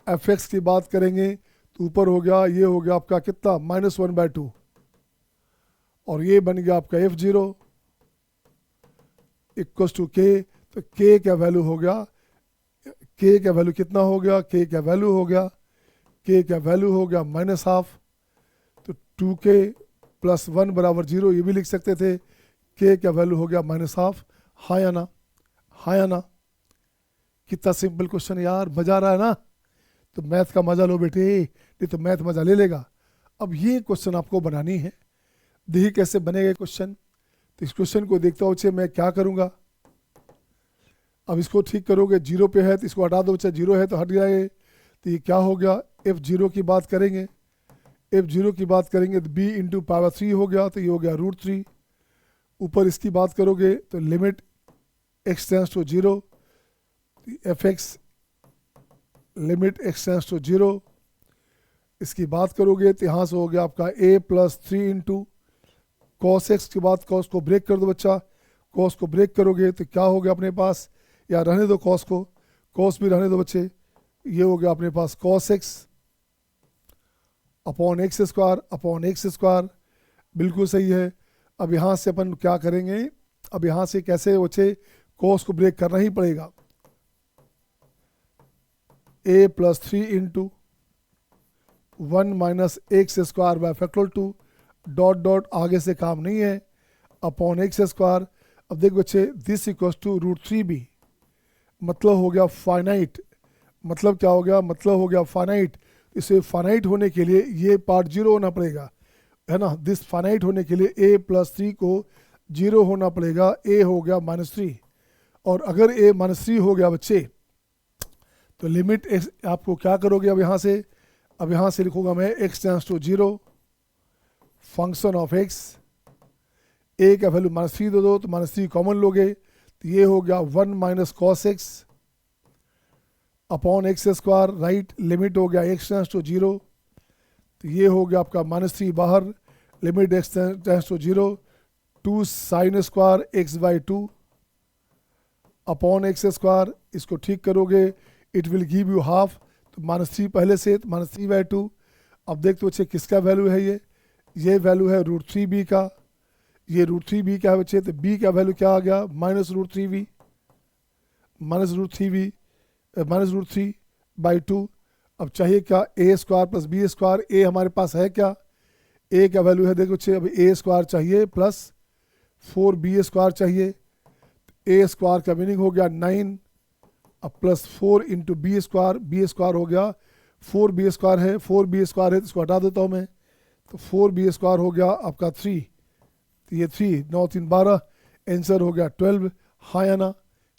fx की बात करेंगे तो ऊपर हो गया, ये हो गया आपका कितना -1/2, और ये बन गया आपका f0 इक्वल्स टू k, तो k का वैल्यू हो गया, k का वैल्यू कितना हो गया, k का वैल्यू हो गया, k का वैल्यू हो गया -1/2, तो 2k प्लस 1 बराबर 0, ये भी लिख सकते थे, k का वैल्यू हो गया -1/2, हाँ या ना, हाँ या ना। कितना सिंपल क्वेश्चन यार, मजा आ रहा है ना, तो मैथ का मजा लो बेटे, नहीं तो मैथ मजा ले लेगा। अब ये क्वेश्चन आपको बनानी है, देखिए कैसे बनेगा क्वेश्चन, तो इस क्वेश्चन को देखता हूँ बच्चे मैं क्या करूँगा। अब इसको ठीक करोगे, 0 पे है तो इसको हटा दो बच्चा, 0 है तो हट जाएगा, तो ये क्या हो गया, f0 की बात करेंगे, f0 की बात करेंगे तो b इंटू पावर 3 हो गया, तो ये हो गया √3, ऊपर इसकी बात करोगे तो limit x tends to 0, fx limit x tends to 0, इसकी बात करोगे तो यहाँ से हो गया आपका a plus 3 into cos x की बात, कॉस को ब्रेक कर दो बच्चा, कॉस को ब्रेक करोगे तो क्या हो गया अपने पास, या रहने दो कॉस को, कॉस भी रहने दो बच्चे, ये हो गया अपने पास cos x upon x square, बिल्कुल सही है। अब यहाँ से अपन क्या करेंगे, अब यहाँ से कैसे बच्चे कॉस को ब्रेक करना ही पड़ेगा। a plus 3 into 1 minus x square bye factorial 2 dot dot आगे से काम नहीं है अपॉन एक्स स्क्वायर। अब देख बच्चे दिस इक्वल्स टू √3b, मतलब हो गया फाइनाइट। मतलब क्या हो गया, मतलब हो गया फाइनाइट। इसे फाइनाइट होने के लिए ये पार्ट 0 होना पड़ेगा, है ना। दिस फाइनाइट होने के लिए a प्लस 3 को 0 होना पड़ेगा। a हो गया -3, और अगर a -3 हो गया बच्चे तो लिमिट x आपको क्या करोगे अब यहाँ से, अब यहाँ से लिखूंगा मैं x tends to 0 function of x। a का वैल्यू -3 दे दो तो -3 कॉमन लोगे तो ये हो गया 1 minus cos x upon x square, right. Limit हो गया x टेंड्स टू 0 तो ये हो गया आपका -3 बाहर, limit x tends to 0 2 sine square x by 2 upon x square. इसको ठीक करोगे it will give you half, तो -3 पहले से तो -3 बाई 2। अब देखते बच्चे किसका वैल्यू है, ये वैल्यू है √3b का। ये √3b का है बच्चे, तो b का वैल्यू क्या आ गया -√3b, -√3 बाई 2। अब चाहिए क्या, a square plus b square. a हमारे पास है क्या, a का वैल्यू है देखो बच्चे, अभी a स्क्वायर चाहिए प्लस 4b स्क्वायर चाहिए। a स्क्वायर का मीनिंग हो गया 9, अब plus 4 into B square, B square हो गया 4b स्क्वायर है, 4b स्क्वायर है तो इसको हटा देता हूँ मैं, तो 4b स्क्वायर हो गया आपका 3, तो ये 3 9 3 12, आंसर हो गया 12। हाँ या ना,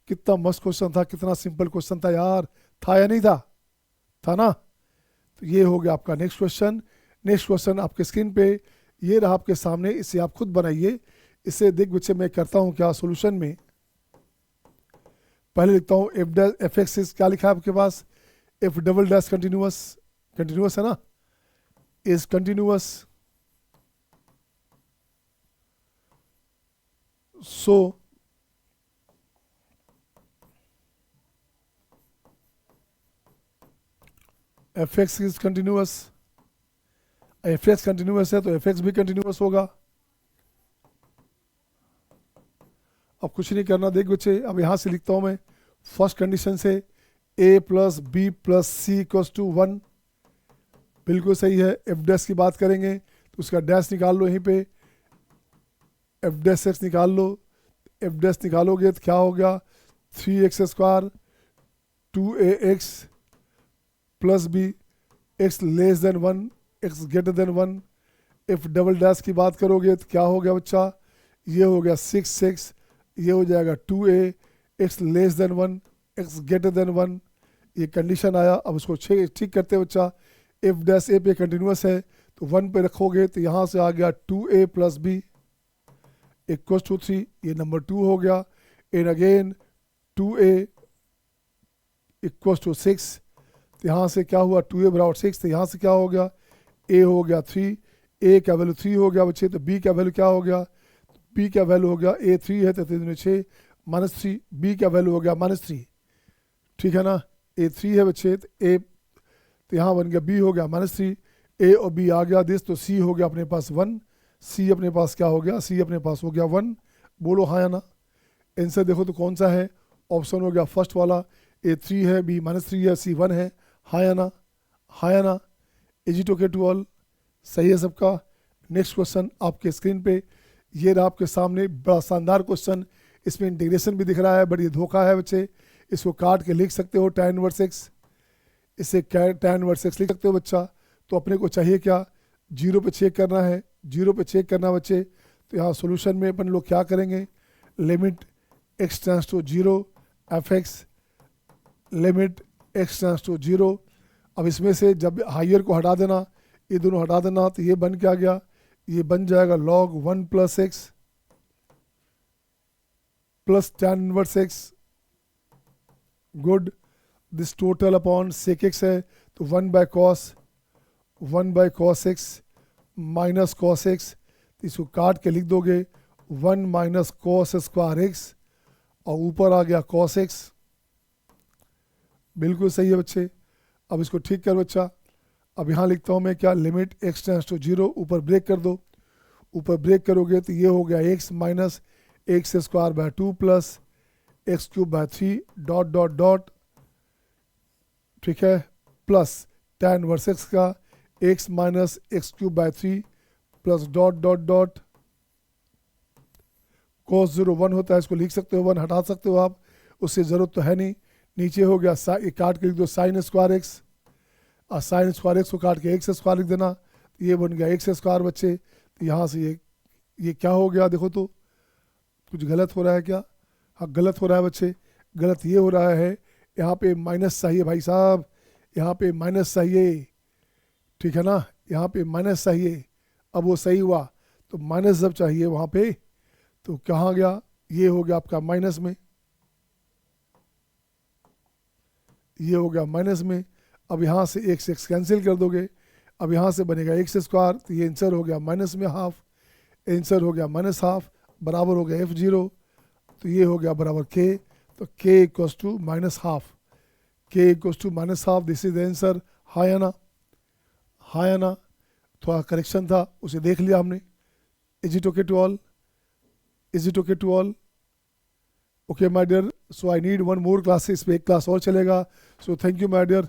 कितना मस्त क्वेश्चन था, कितना सिंपल क्वेश्चन था यार, था या नहीं था, था ना। तो ये हो गया आपका नेक्स्ट क्वेश्चन। नेक्स्ट क्वेश्चन आपके स्क्रीन पे ये रहा आपके सामने, इसे आप खुद बनाइए। इसे देख बच्चे मैं करता हूँ क्या सोल्यूशन में, पहले लिखता हूँ एफ एक्स क्या लिखा है आपके पास, f double dash continuous, continuous है ना, is continuous. So f x is continuous, f x continuous है तो एफ एक्स भी कंटिन्यूअस होगा। अब कुछ नहीं करना, देख बच्चे अब यहाँ से लिखता हूँ मैं, फर्स्ट कंडीशन से a plus B plus C equals to 1, बिल्कुल सही है। एफ डैश की बात करेंगे तो उसका डैश निकाल लो यहीं पे, एफ डैश एक्स निकाल लो। एफ डैश निकालोगे तो क्या हो गया 3x square 2ax plus B, x less than 1 x greater than 1। F double dash की बात करोगे तो क्या हो गया बच्चा, ये हो गया 6x, ये हो जाएगा 2a x less than 1 x greater than 1। ये कंडीशन आया। अब उसको ठीक करते हैं बच्चा, एफ डैश ए पे कंटिन्यूस है तो 1 पे रखोगे तो यहाँ से आ गया 2a plus B equals to 3, ये नंबर 2 हो गया। And again 2a equals to 6, तो यहाँ से क्या हुआ 2a बराबर 6, तो यहाँ से क्या हो गया a हो गया 3, a का वैल्यू 3 हो गया बच्चे, तो b का वैल्यू क्या हो गया, b का वैल्यू हो गया a 3 है तो 3 6 -3, b का वैल्यू हो गया -3, ठीक है ना। a 3 है बच्चे तो a, तो यहाँ बन गया b हो गया -3, a और b आ गया दिस, तो c हो गया अपने पास 1, c अपने पास क्या हो गया, c अपने पास हो गया 1। बोलो हाँ या ना। आंसर देखो तो कौन सा है, ऑप्शन हो गया फर्स्ट वाला, a 3 है, b -3 है, c 1 है। हाँ या ना, हाँ या ना, is it okay to all, सही है सबका। नेक्स्ट क्वेश्चन आपके स्क्रीन पे ये रहा आपके सामने, बड़ा शानदार क्वेश्चन। इसमें इंटीग्रेशन भी दिख रहा है बट ये धोखा है बच्चे, इसको काट के लिख सकते हो tan इनवर्स x, इससे tan इनवर्स x लिख सकते हो बच्चा। तो अपने को चाहिए क्या, 0 पे चेक करना है, 0 पे चेक करना बच्चे। तो यहाँ सोल्यूशन में अपन लोग क्या करेंगे, limit x tends to 0 F x, limit x tends to 0। अब इसमें से जब हायर को हटा देना, ये दोनों हटा देना, तो ये बन क्या गया, ये बन जाएगा log 1 plus x plus tan inverse x, good. This total upon sec x है तो 1 by cos x minus cos x, इसको काट के लिख दोगे 1 माइनस कॉस स्क्वायर एक्स, और ऊपर आ गया कॉस एक्स, बिल्कुल सही है बच्चे। अब इसको ठीक कर बच्चा, अब यहाँ लिखता हूँ मैं क्या, लिमिट x टेंड्स टू 0, ऊपर ब्रेक कर दो, ऊपर ब्रेक करोगे तो ये हो गया x minus x square bye 2 plus x cube by 3 dot dot dot, ठीक है, प्लस tan इनवर्स एक्स का x minus x cube by 3 plus dot dot dot cos 0 1 होता है, इसको लिख सकते हो 1 हटा सकते हो आप, उससे ज़रूरत तो है नहीं। नीचे हो गया काट के लिख दो साइन स्क्वायर एक्स, और साइन स्क्वायर एक्स को काट के एक्स स्क्वायर लिख देना, तो ये बन गया एक्स स्क्वायर बच्चे। तो यहाँ से ये क्या हो गया, देखो तो कुछ गलत हो रहा है क्या? हाँ गलत हो रहा है बच्चे। गलत ये हो रहा है, यहाँ पे माइनस चाहिए भाई साहब, यहाँ पे माइनस चाहिए, ठीक है ना, यहाँ पे माइनस चाहिए। अब वो सही हुआ, तो माइनस जब चाहिए वहाँ पे तो कहाँ गया, ये हो गया आपका माइनस में, ये हो गया माइनस में। अब यहाँ से एक्स कैंसिल कर दोगे, अब यहाँ से बनेगा एक्स स्क्वायर, तो ये आंसर हो गया माइनस में हाफ, आंसर हो गया माइनस हाफ, बराबर हो गया f0, तो ये हो गया बराबर k, तो k equals to minus half, k equals to minus half, this is the answer. हाँ या ना, हाँ या ना, थोड़ा करेक्शन था उसे देख लिया हमने। Is it okay to all, is it okay to all? Okay my dear, so I need one more classes, पे एक क्लास और चलेगा। So thank you my dear.